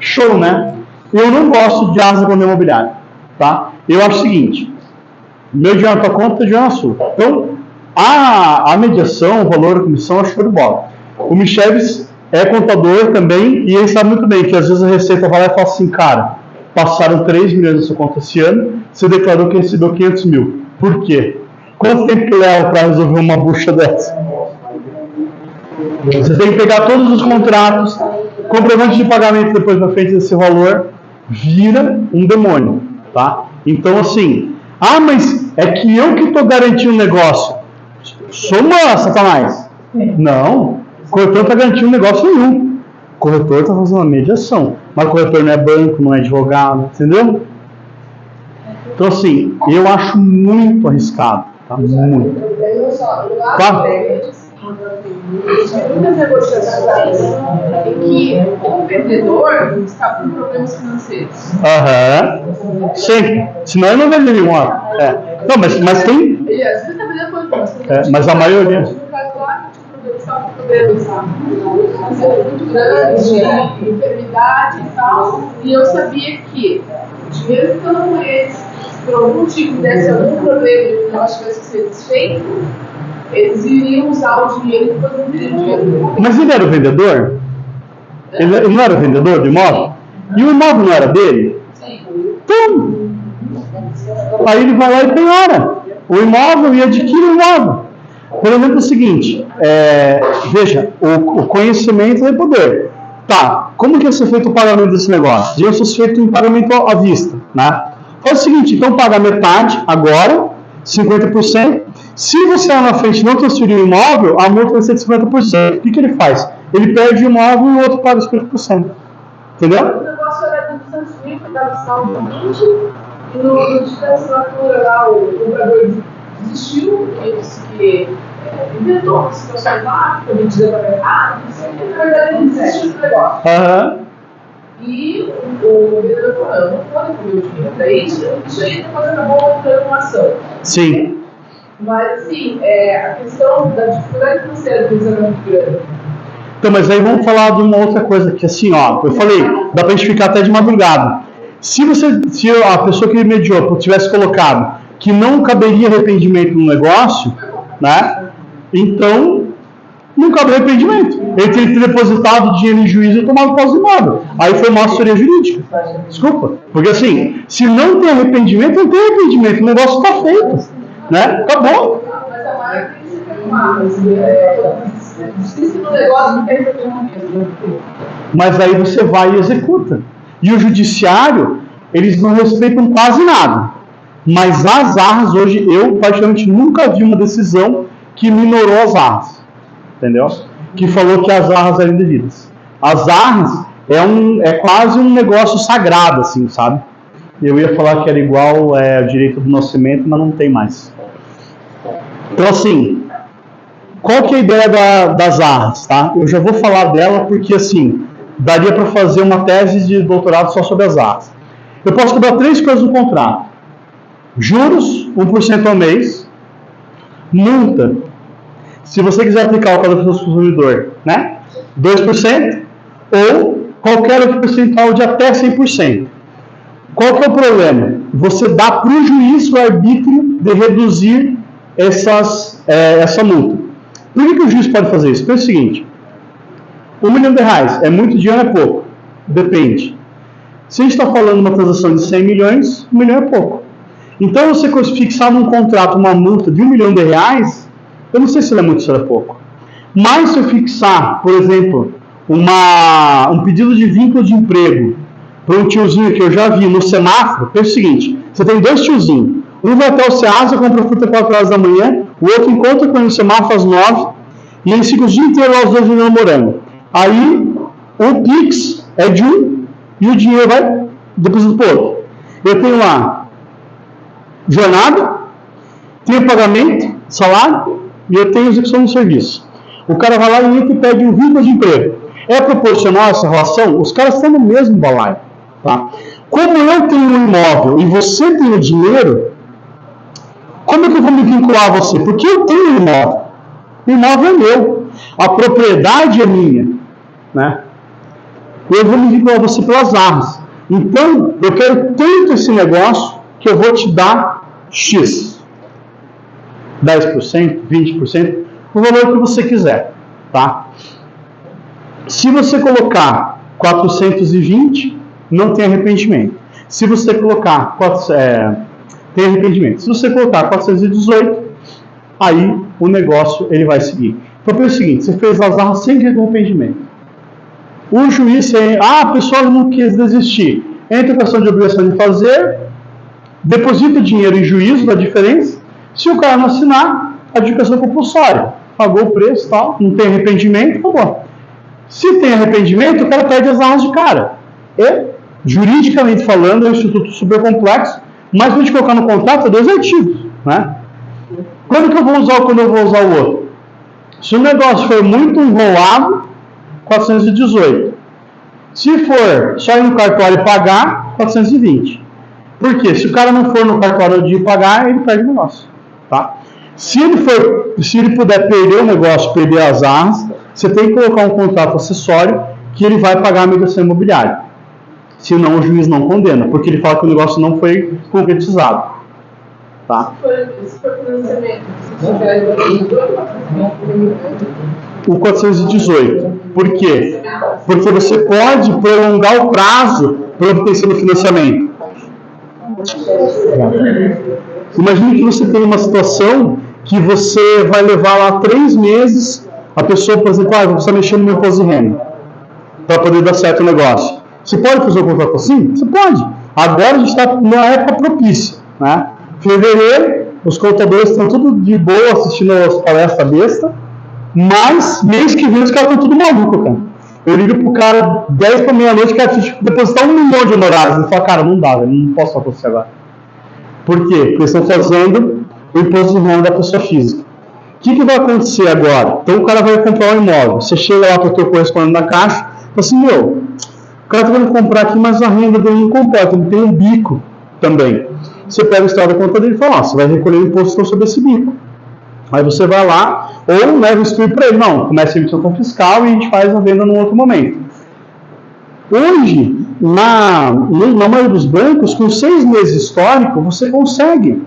Show, né? Eu não gosto de arras quando é imobiliário, tá? Eu acho o seguinte: meu dinheiro na tua conta, teu dinheiro na sua. Então, a mediação, o valor da comissão é show de bola. O Michelis é contador também e ele sabe muito bem que às vezes a Receita vai lá e fala assim: cara, passaram 3 milhões na sua conta esse ano, você declarou que recebeu 500 mil. Por quê? Quanto tempo que leva para resolver uma bucha dessa? Você tem que pegar todos os contratos, comprovante de pagamento depois da frente desse valor, vira um demônio, tá? Então assim, mas é que eu que estou garantindo o negócio. Soma, Satanás. Não, o corretor não está garantindo negócio nenhum. O corretor está fazendo uma mediação, mas o corretor não é banco, não é advogado, entendeu? Então assim, eu acho muito arriscado, tá? Muito. Tá? Muitas negociações em que o vendedor está com problemas financeiros. Sim, senão eu não venderia um imóvel. Não, mas tem. Mas a maioria. Muito grande, enfermidade e tal. E eu sabia que o dinheiro que eu não conheço, por algum motivo desse algum problema que eu acho que vai ser desfeito, eles iriam usar o dinheiro e depois não teriam dinheiro. Mas ele era o vendedor? Ele não era o vendedor do imóvel? E o imóvel não era dele? Sim. Então, aí ele vai lá e penhora o imóvel e adquire o imóvel. Por exemplo, o seguinte, veja, o conhecimento é poder. Tá, como que ia ser feito o pagamento desse negócio? Ia ser feito em pagamento à vista, né? Faz o seguinte, então paga metade agora, 50%. Se você lá na frente não transferir o imóvel, a multa vai ser de 50%. O que ele faz? Ele perde o imóvel e o outro paga 50%. Entendeu? O negócio era de 200 mil, que estava salvo 20, e no dia da assinatura lá, o comprador desistiu, ele disse que inventou uma situação lá, que a medida estava errada, não sei o que, na verdade ele desistiu do negócio. E o vendedor falou: eu não vou devolver o dinheiro para isso aí depois acabou entrando uma ação. Sim. Mas, assim, a questão da dificuldade financeira do exame é muito grande. Então, mas aí vamos falar de uma outra coisa, que assim, ó, eu falei, dá pra gente ficar até de madrugada. Se a pessoa que mediou tivesse colocado que não caberia arrependimento no negócio, né, então não cabe arrependimento. Ele tem que ter depositado dinheiro em juízo e tomado posse do imóvel. Aí foi uma assessoria jurídica. Desculpa. Porque assim, se não tem arrependimento, não tem arrependimento. O negócio está feito. Né? Acabou. Mas a marca tem que se firmar. Se no negócio não tem problema mesmo. Mas aí você vai e executa. E o judiciário, eles não respeitam quase nada. Mas as arras, hoje, eu praticamente nunca vi uma decisão que minorou as arras. Entendeu? Que falou que as arras eram indevidas. As arras é quase um negócio sagrado, assim, sabe? Eu ia falar que era igual o direito do nascimento, mas não tem mais. Então, assim, qual que é a ideia das arras, tá? Eu já vou falar dela porque, assim, daria para fazer uma tese de doutorado só sobre as arras. Eu posso cobrar 3 coisas no contrato. Juros, 1% ao mês. Multa, se você quiser aplicar o Código do Consumidor, né? 2%, ou qualquer outro percentual de até 100%. Qual que é o problema? Você dá para o juiz o arbítrio de reduzir essa multa. Por que o juiz pode fazer isso? Pelo seguinte, R$1 milhão é muito dinheiro ou é pouco? Depende. Se a gente está falando de uma transação de 100 milhões, 1 milhão é pouco. Então, você fixar num contrato uma multa de R$1 milhão, eu não sei se ela é muito ou se ela é pouco. Mas se eu fixar, por exemplo, um pedido de vínculo de emprego para um tiozinho que eu já vi no semáforo, é o seguinte, você tem 2 tiozinhos. Um vai até o Ceasa, compra fruta 4 horas da manhã, o outro encontra com ele no semáforo às 9, e eles ficam o dia inteiro lá os dois namorando. Aí, o Pix é de um, e o dinheiro vai depois do outro. Eu tenho lá jornada, tenho pagamento, salário, e eu tenho execução de serviço. O cara vai lá e pede um vínculo de emprego. É proporcional essa relação? Os caras estão no mesmo balaio. Tá? Como eu tenho um imóvel e você tem o dinheiro, como é que eu vou me vincular a você? Porque eu tenho um imóvel. O imóvel é meu. A propriedade é minha. Né? Eu vou me vincular a você pelas arras. Então, eu quero tanto esse negócio que eu vou te dar X. 10%, 20%, o valor que você quiser. Tá? Se você colocar 420, não tem arrependimento. Se você colocar tem arrependimento. Se você colocar 418, aí o negócio ele vai seguir. Então, é o seguinte, você fez as arras sem arrependimento. O juiz, a pessoa não quis desistir. Entra com a ação de obrigação de fazer, deposita o dinheiro em juízo da diferença. Se o cara não assinar, adjudicação compulsória. Pagou o preço, tal, não tem arrependimento, acabou. Se tem arrependimento, o cara perde as arras de cara. E, juridicamente falando, é um instituto super complexo, mas para a gente colocar no contrato, é 2 artigos. Né? Quando que eu vou usar quando eu vou usar o outro? Se o negócio for muito enrolado, 418. Se for só ir no cartório e pagar, 420. Por quê? Se o cara não for no cartório de pagar, ele perde o negócio. Tá? Se ele puder perder o negócio, perder as arras, você tem que colocar um contrato acessório que ele vai pagar a mediação imobiliária. Senão o juiz não condena, porque ele fala que o negócio não foi concretizado. Tá? Se for financiamento, se tiver o 418. Por quê? Porque você pode prolongar o prazo para obtenção do financiamento. Imagine que você tem uma situação que você vai levar lá 3 meses, a pessoa, por exemplo, vou precisar mexer no meu imposto de renda para poder dar certo o negócio. Você pode fazer um contrato assim? Você pode. Agora a gente está numa época propícia. Né? Fevereiro, os contadores estão tudo de boa assistindo as palestras besta, mas mês que vem os caras estão tudo maluco, cara. Eu ligo pro cara 10 para meia-noite, cara, depositar 1 milhão de honorários. Ele fala, cara, não dá, eu não posso fazer isso agora. Por quê? Porque eles estão fazendo o imposto de renda da pessoa física. O que vai acontecer agora? Então o cara vai comprar um imóvel. Você chega lá para o teu correspondente na caixa e fala assim, o cara está querendo comprar aqui, mas a renda dele não completa, ele tem um bico também. Você pega o estado da conta dele e fala, você vai recolher o imposto sobre esse bico. Aí você vai lá, ou leva o instrui para ele, não, começa a emissão fiscal e a gente faz a venda num outro momento. Hoje, na maioria dos bancos, com 6 meses histórico, você consegue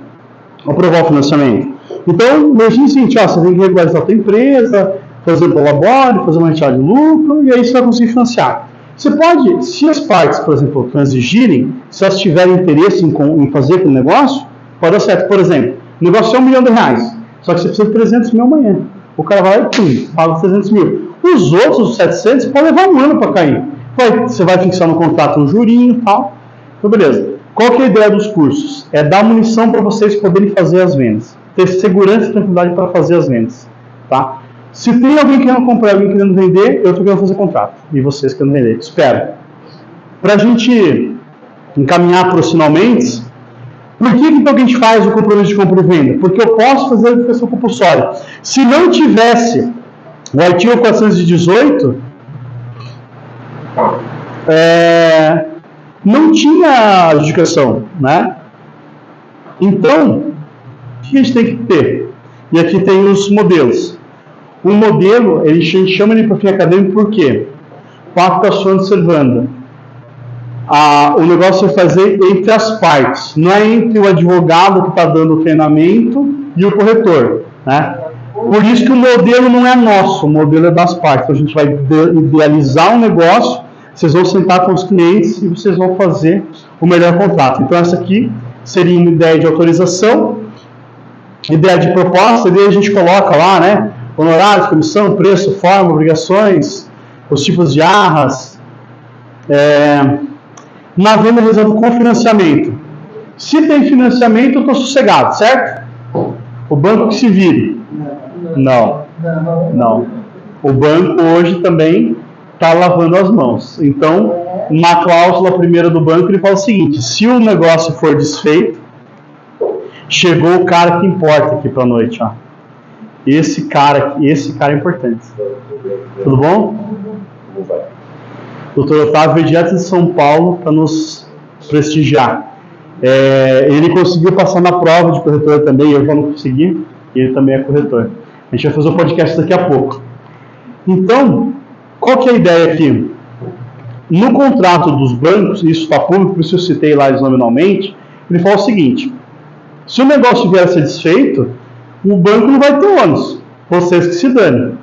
aprovar o financiamento. Então, imagine o seguinte, você tem que regularizar a tua empresa, fazer prolabore, fazer uma retirada de lucro, e aí você vai conseguir financiar. Você pode, se as partes, por exemplo, transigirem, se elas tiverem interesse em fazer aquele negócio, pode dar certo. Por exemplo, o negócio é R$1 milhão, só que você precisa de 300 mil amanhã. O cara vai lá e paga 300 mil. Os outros 700 podem levar um ano para cair. Você vai fixar no contrato um jurinho e tal. Então, beleza. Qual que é a ideia dos cursos? É dar munição para vocês poderem fazer as vendas. Ter segurança e tranquilidade para fazer as vendas. Tá? Se tem alguém querendo comprar, alguém querendo vender, eu estou querendo fazer contrato. E vocês querendo vender. Espero. Para a gente encaminhar para os finalmente, por que então a gente faz o compromisso de compra e venda? Porque eu posso fazer a verificação compulsória. Se não tivesse o artigo 418, não tinha adjudicação, né? Então, o que a gente tem que ter? E aqui tem os modelos. O modelo, a gente chama de perfil acadêmico por quê? Pacta sunt servanda. O negócio é fazer entre as partes, não é entre o advogado que está dando o treinamento e o corretor, né? Por isso que o modelo não é nosso, o modelo é das partes. Então a gente vai idealizar um negócio, vocês vão sentar com os clientes e vocês vão fazer o melhor contrato. Então essa aqui seria uma ideia de autorização, ideia de proposta, daí a gente coloca lá, né? Honorários, comissão, preço, forma, obrigações, os tipos de arras. Na venda realizada com financiamento. Se tem financiamento, eu estou sossegado, certo? O banco que se vire. Não. O banco hoje também está lavando as mãos. Então, na cláusula primeira do banco, ele fala o seguinte: se o negócio for desfeito, chegou o cara que importa aqui para a noite. Ó. Esse cara é importante. Tudo bom? Dr. Otávio veio direto de São Paulo para nos prestigiar. Ele conseguiu passar na prova de corretor também, eu já não consegui, ele também é corretor. A gente vai fazer um podcast daqui a pouco. Então, qual que é a ideia aqui? No contrato dos bancos, isso está público, por isso eu citei lá nominalmente, ele fala o seguinte: se o negócio vier a ser desfeito, o banco não vai ter ônus, vocês que se danem.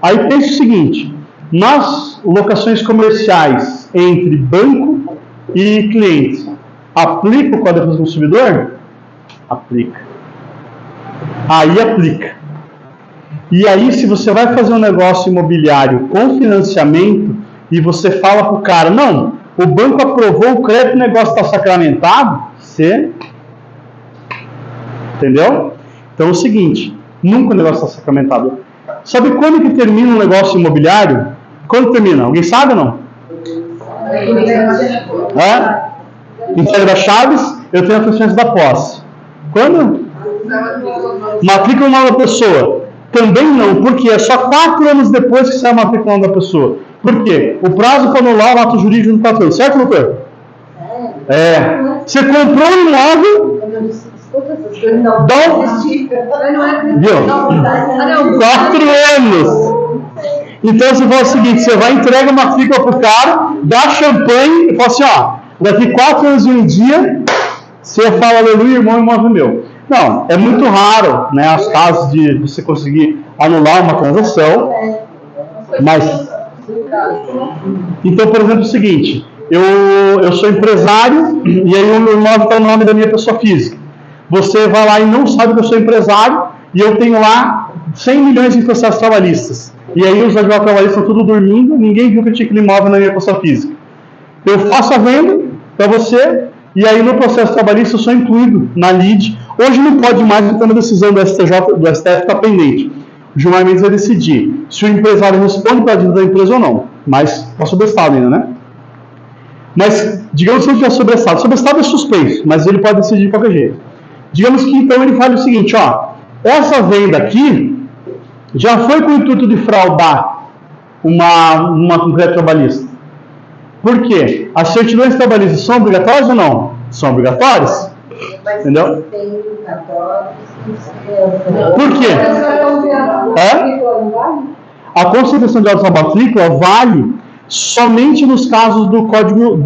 Aí pensa o seguinte: nas locações comerciais entre banco e cliente, aplica o Código do Consumidor? Aplica. Aí aplica. E aí, se você vai fazer um negócio imobiliário com financiamento e você fala para o cara, não, o banco aprovou o crédito, o negócio está sacramentado, você... Entendeu? Então é o seguinte, nunca o negócio está sacramentado. Sabe quando que termina um negócio imobiliário? Quando termina? Alguém sabe ou não? Entrega das chaves, eu tenho a transferência da posse. Quando? Matrícula no nome da pessoa. Também não, porque é só 4 anos depois que sai a matrícula no nome da pessoa. Por quê? O prazo para anular o ato jurídico de 4 anos. Certo, doutor? Você comprou um imóvel... Viu? 4 anos. Então você fala o seguinte: você vai entregar a matrícula pro cara, dá champanhe e fala assim: ó, daqui 4 anos e um dia você fala aleluia, irmão, imóvel meu. Não, é muito raro, né, os casos de você conseguir anular uma transação, mas então, por exemplo, é o seguinte: eu sou empresário e aí o meu imóvel está no nome da minha pessoa física. Você vai lá e não sabe que eu sou empresário e eu tenho lá 100 milhões em processos trabalhistas. E aí os advogados trabalhistas estão tudo dormindo, ninguém viu que eu tinha aquele imóvel na minha pessoa física. Eu faço a venda para você e aí no processo trabalhista eu sou incluído na lide. Hoje não pode mais, então uma decisão do STF está pendente. O Gilmar Mendes vai decidir se o empresário responde para a dívida da empresa ou não. Mas está sobrestado ainda, né? Mas digamos que ele estiver sobrestado. Sobrestado é suspenso, mas ele pode decidir de qualquer jeito. Digamos que então ele fale o seguinte: ó, essa venda aqui já foi com o intuito de fraudar um crédito trabalhista. Por quê? As certidões trabalhistas são obrigatórias ou não? São obrigatórias? Entendeu? Por quê? A concentração de autos na matrícula vale somente nos casos do código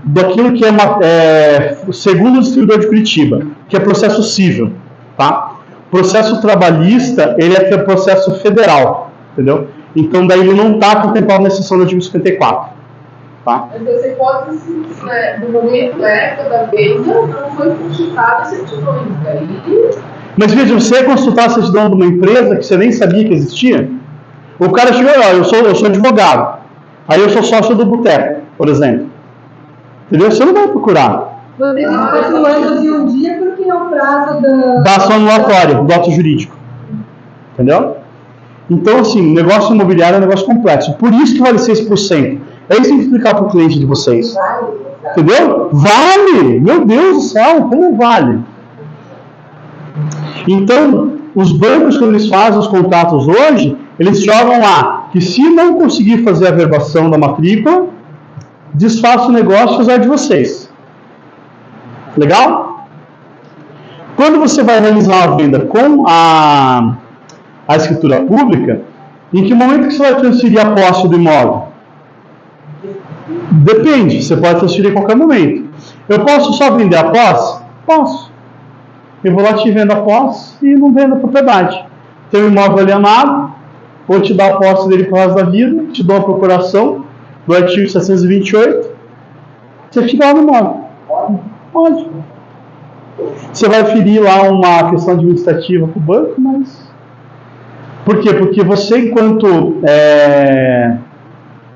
daquilo que é segundo o distribuidor de Curitiba, que é processo cível, tá? processo trabalhista, ele é processo federal, entendeu? Então, daí ele não está contemplado na exceção do artigo 54. Tá? Então, você pode, no momento da época da venda, não foi consultada a certidão. Mas veja, você consultar a certidão de uma empresa que você nem sabia que existia, o cara chegou, eu sou advogado, aí eu sou sócio do boteco, por exemplo. Entendeu? Você não vai procurar. Você continua de um dia porque é o prazo da ação anulatória, do ato jurídico. Entendeu? Então, assim, negócio imobiliário é um negócio complexo. Por isso que vale 6%. É isso que tem que explicar para o cliente de vocês. Entendeu? Vale! Meu Deus do céu, como vale? Então, os bancos, quando eles fazem os contratos hoje, eles jogam lá que se não conseguir fazer a averbação da matrícula, desfaça o negócio e usar de vocês. Legal? Quando você vai realizar a venda com a escritura pública, em que momento que você vai transferir a posse do imóvel? Depende, você pode transferir em qualquer momento. Eu posso só vender a posse? Posso. Eu vou lá te vendo a posse e não vendo a propriedade. Tem um imóvel alienado, vou te dar a posse dele para o resto da vida, te dou uma procuração do artigo 728, você fica lá no imóvel. Pode. Você vai ferir lá uma questão administrativa para o banco, mas... Por quê? Porque você, enquanto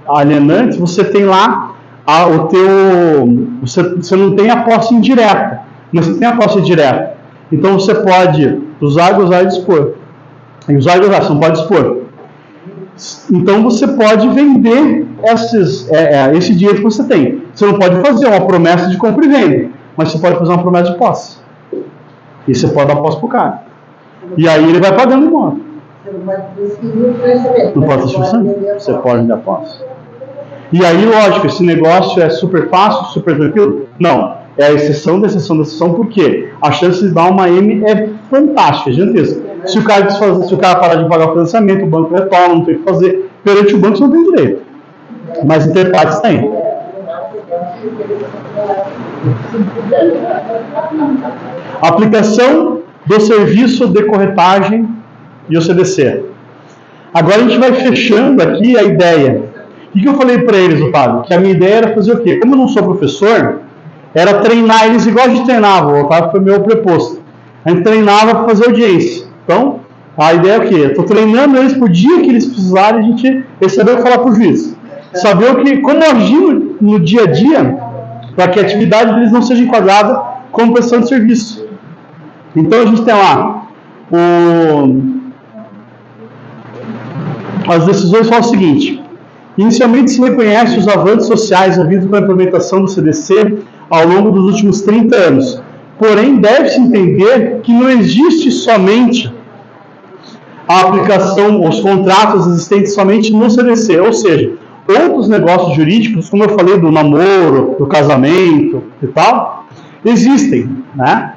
alienante, você tem lá o teu... Você não tem a posse indireta, mas você tem a posse direta. Então você pode usar, gozar e dispor. Usar e gozar, você não pode dispor. Então você pode vender esse dinheiro que você tem. Você não pode fazer uma promessa de compra e venda, mas você pode fazer uma promessa de posse. E você pode dar posse para o cara. E aí ele vai pagando o imóvel. Você não pode transferir o financiamento. Não pode transferir, você pode dar posse. E aí, lógico, esse negócio é super fácil, super tranquilo? Não. É a exceção da exceção da exceção, porque a chance de dar uma M é fantástica, é gigantesca. Se o cara parar de pagar o financiamento, o banco retorna, não tem o que fazer. Perante o banco você não tem direito. Mas interpartes tem. Aplicação do serviço de corretagem e o CDC. Agora a gente vai fechando aqui a ideia. O que eu falei para eles, Otávio? Que a minha ideia era fazer o quê? Como eu não sou professor, era treinar eles igual a gente treinava. O Otávio foi meu preposto. A gente treinava para fazer audiência. Então, a ideia é o quê? Eu estou treinando eles por dia que eles precisarem, eles saber o que falar para o juiz. Saber como agir no dia a dia para que a atividade deles não seja enquadrada como prestação de serviço. Então a gente tem lá as decisões falam o seguinte: inicialmente se reconhece os avanços sociais havidos com a implementação do CDC ao longo dos últimos 30 anos. Porém, deve-se entender que não existe somente a aplicação, os contratos existentes somente no CDC, ou seja, outros negócios jurídicos, como eu falei do namoro, do casamento e tal, existem, né?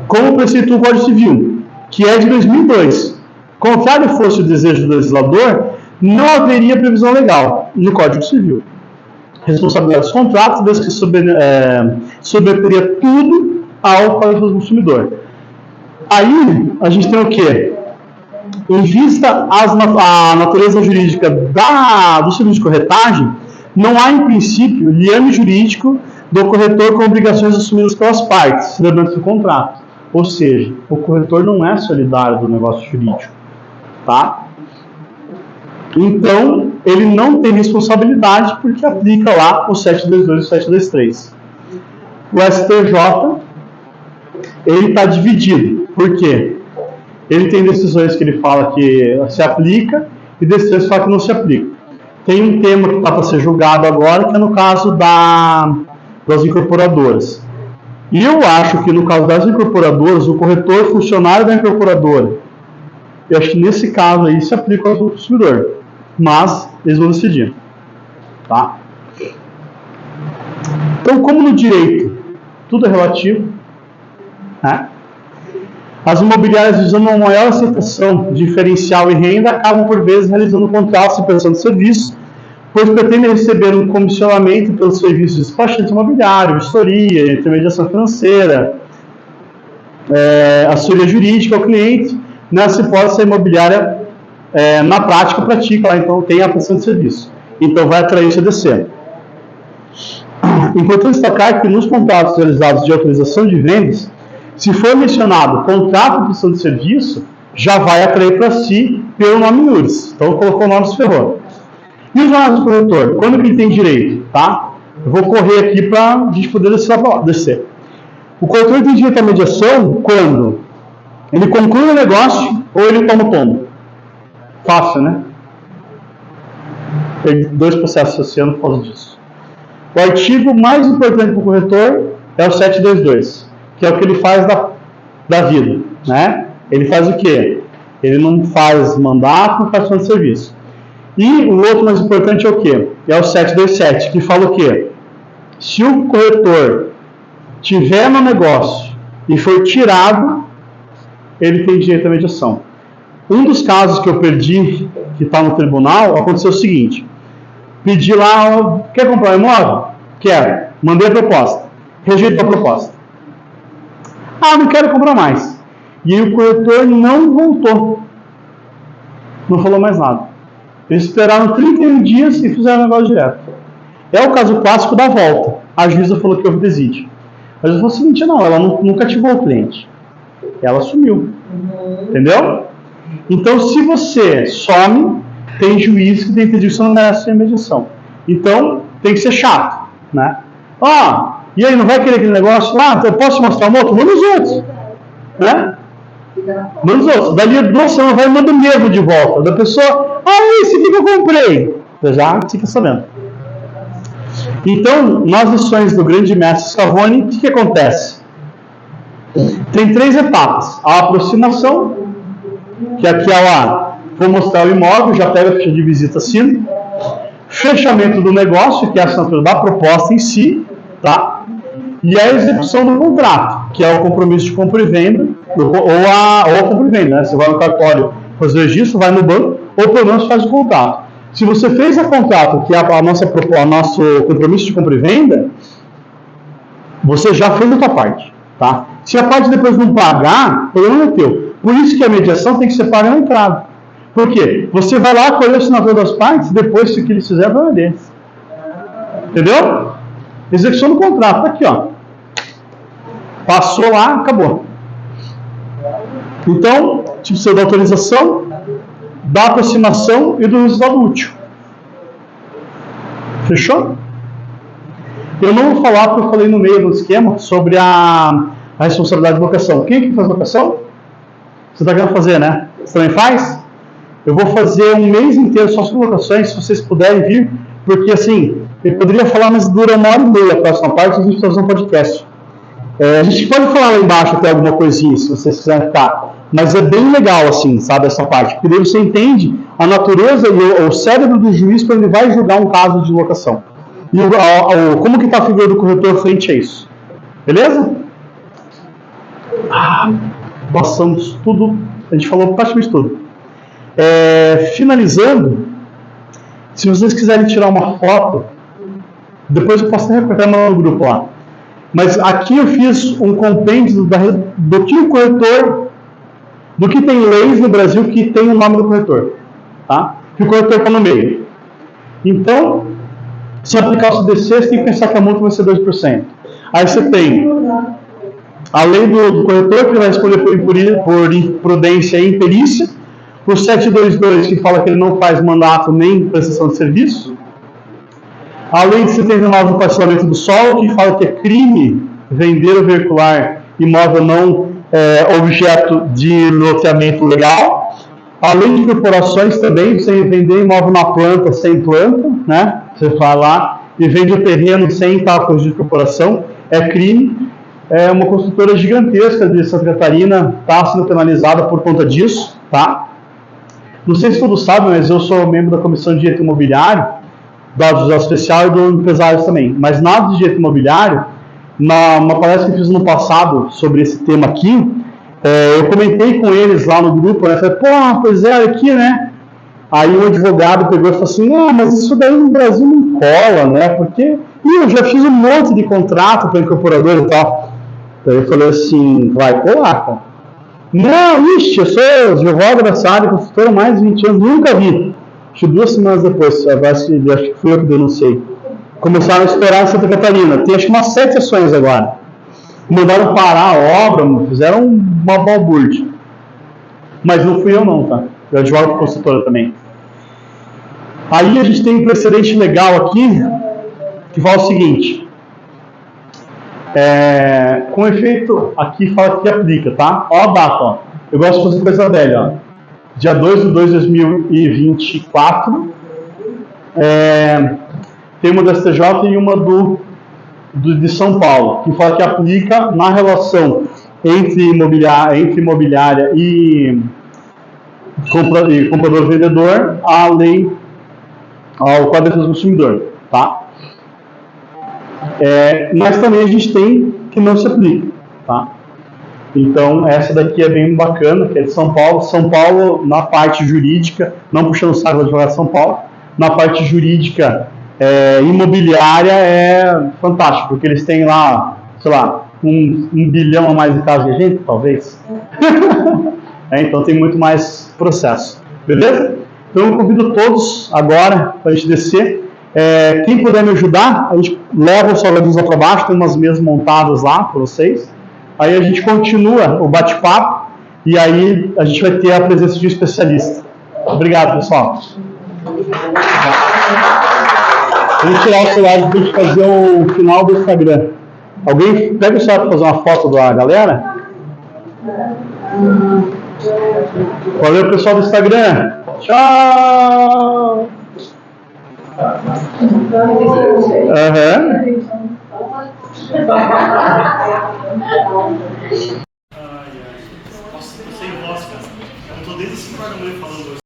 Como preceitua o Código Civil, que é de 2002. Contrário fosse o desejo do legislador, não haveria previsão legal no Código Civil. Responsabilidade dos contratos, desde que submeteria tudo ao Código do Consumidor. Aí, a gente tem o quê? Em vista à natureza jurídica do serviço de corretagem, não há, em princípio, liame jurídico do corretor com obrigações assumidas pelas partes, celebrando do contrato. Ou seja, o corretor não é solidário do negócio jurídico. Tá? Então, ele não tem responsabilidade porque aplica lá o 722 e o 723. O STJ, ele está dividido. Por quê? Ele tem decisões que ele fala que se aplica e decisões que fala que não se aplica. Tem um tema que está para ser julgado agora, que é no caso das incorporadoras. E eu acho que no caso das incorporadoras, o corretor funcionário da incorporadora, eu acho que nesse caso aí se aplica ao consumidor. Mas eles vão decidir. Tá? Então, como no direito tudo é relativo, né? As imobiliárias, visando uma maior aceitação diferencial e renda, acabam por vezes realizando contratos de prestação de serviço, pois pretendem receber um comissionamento pelos serviços de despachante imobiliário, vistoria, intermediação financeira. assessoria jurídica ao cliente. Nessa hipótese, a imobiliária, na prática, pratica lá, então tem a prestação de serviço. Então, vai atrair o CDC. Importante destacar que nos contratos realizados de autorização de vendas, se for mencionado contrato de prestação de serviço, já vai atrair para si pelo nome NURS. Então, colocou o nome, se ferrou. E os honorários do corretor? Quando que ele tem direito? Tá? Eu vou correr aqui para a gente poder descer. O corretor tem direito à mediação quando ele conclui o negócio ou ele toma o tombo. Fácil, né? Tem 2 processos associando por causa disso. O artigo mais importante para o corretor é o 722, que é o que ele faz da vida, né? Ele faz o quê? Ele não faz mandato, não faz prestação de serviço. E o outro mais importante é o quê? É o 727, que fala o quê? Se o corretor tiver no negócio e for tirado, ele tem direito à mediação. Um dos casos que eu perdi, que está no tribunal, aconteceu o seguinte: pedi lá, quer comprar um imóvel? Quero. Mandei a proposta. Rejeitou a proposta. Não quero comprar mais. E aí o corretor não voltou. Não falou mais nada. Eles esperaram 31 dias e fizeram o negócio direto. É o caso clássico da volta. A juíza falou que houve desídio. Mas eu falei o seguinte: não, ela nunca ativou o cliente. Ela sumiu. Entendeu? Então, se você some, tem juiz que tem que dizer que você não merece a mediação. Então, tem que ser chato, né? E aí, não vai querer aquele negócio lá? Eu posso te mostrar um outro? Manda os outros. Né? Manda os outros. Dali 2 semanas vai e manda o mesmo de volta. Da pessoa, esse aqui que eu comprei. Você já fica sabendo. Então, nas lições do grande mestre Scavone, o que acontece? Tem 3 etapas. A aproximação, que aqui vou mostrar o imóvel, já pega a ficha de visita, assino. Fechamento do negócio, que é a assinatura da proposta em si, tá? E a execução do contrato, que é o compromisso de compra e venda, ou a compra e venda, né? Você vai no cartório fazer o registro, vai no banco, ou pelo menos faz o contrato. Se você fez o contrato, que é o nosso compromisso de compra e venda, você já fez a sua parte, tá? Se a parte depois não pagar, o problema é teu. Por isso que a mediação tem que ser paga na entrada. Por quê? Você vai lá, colher a assinatura das partes, depois, se o que eles fizerem, vai deles. Entendeu? Execução do contrato, tá aqui, ó. Passou lá, acabou. Então, precisa da autorização, da aproximação e do resultado útil. Fechou? Eu não vou falar, porque eu falei no meio do esquema, sobre a responsabilidade de locação. Quem que faz locação? Você está querendo fazer, né? Você também faz? Eu vou fazer um mês inteiro só sobre locações, se vocês puderem vir, porque assim, eu poderia falar, mas dura 1h30 a próxima parte, a gente vai fazer um podcast. A gente pode falar lá embaixo até alguma coisinha, se vocês quiserem ficar, mas é bem legal, assim, sabe, essa parte, porque daí você entende a natureza e o cérebro do juiz quando ele vai julgar um caso de locação. E como que está a figura do corretor frente a isso. Beleza? Passamos tudo, a gente falou praticamente tudo. Finalizando, se vocês quiserem tirar uma foto, depois eu posso até recortar no grupo lá. Mas aqui eu fiz um compêndio do que o corretor, do que tem leis no Brasil que tem o nome do corretor, tá? Que o corretor está no meio. Então, se aplicar o CDC, você tem que pensar que a multa vai ser 2%. Aí você tem a lei do corretor, que vai responder por imprudência e imperícia, o 722, que fala que ele não faz mandato nem prestação de serviço, a lei de 79 do parcelamento do solo, que fala que é crime vender ou veicular imóvel não objeto de loteamento legal, a lei de corporações também, você vender imóvel na planta sem planta, né? Você vai lá e vende o terreno sem estar de corporação, é crime. É uma construtora gigantesca de Santa Catarina, está sendo penalizada por conta disso, tá? Não sei se todos sabem, mas eu sou membro da Comissão de Direito Imobiliário, da Justiça Especial e do Empresários também. Mas nada de direito imobiliário, numa palestra que eu fiz no passado sobre esse tema aqui, eu comentei com eles lá no grupo, né? Falei, pois é, aqui, né? Aí um advogado pegou e falou assim, mas isso daí no Brasil não cola, né? Porque eu já fiz um monte de contrato para incorporador e tal. Daí eu falei assim, vai colar, cara. Não, ixi, eu sou advogado dessa área, consultor há mais de 20 anos, nunca vi. Acho que 2 semanas depois, acho que fui eu que denunciei. Começaram a estourar em Santa Catarina. Tem acho que umas 7 ações agora. Mandaram parar a obra, fizeram uma balbúrdia. Mas não fui eu não, tá? Eu advogo consultora também. Aí a gente tem um precedente legal aqui, que fala o seguinte. Com efeito, aqui fala que aplica, tá? Ó a data, ó. Eu gosto de fazer coisa velha, ó. Dia 2/2/2024. Tem uma do STJ e uma de São Paulo, que fala que aplica na relação entre imobiliária e comprador-vendedor a lei, ao Código do Consumidor, tá? Mas também a gente tem que não se aplica, tá? Então, essa daqui é bem bacana, que é de São Paulo. São Paulo, na parte jurídica, não puxando o saco da advogada de São Paulo, na parte jurídica imobiliária é fantástico, porque eles têm lá, sei lá, um bilhão a mais de casos que a gente, talvez. Então tem muito mais processo. Beleza? Então eu convido todos agora para a gente descer. Quem puder me ajudar, a gente leva o salgadinhos lá para baixo, tem umas mesas montadas lá para vocês. Aí a gente continua o bate-papo e aí a gente vai ter a presença de um especialista. Obrigado, pessoal. Vamos tirar o celular para a gente fazer o final do Instagram. Alguém pega o celular para fazer uma foto da galera? Valeu, pessoal do Instagram. Tchau! Nossa, sem voz, cara. Eu tô desde 5 horas da manhã falando.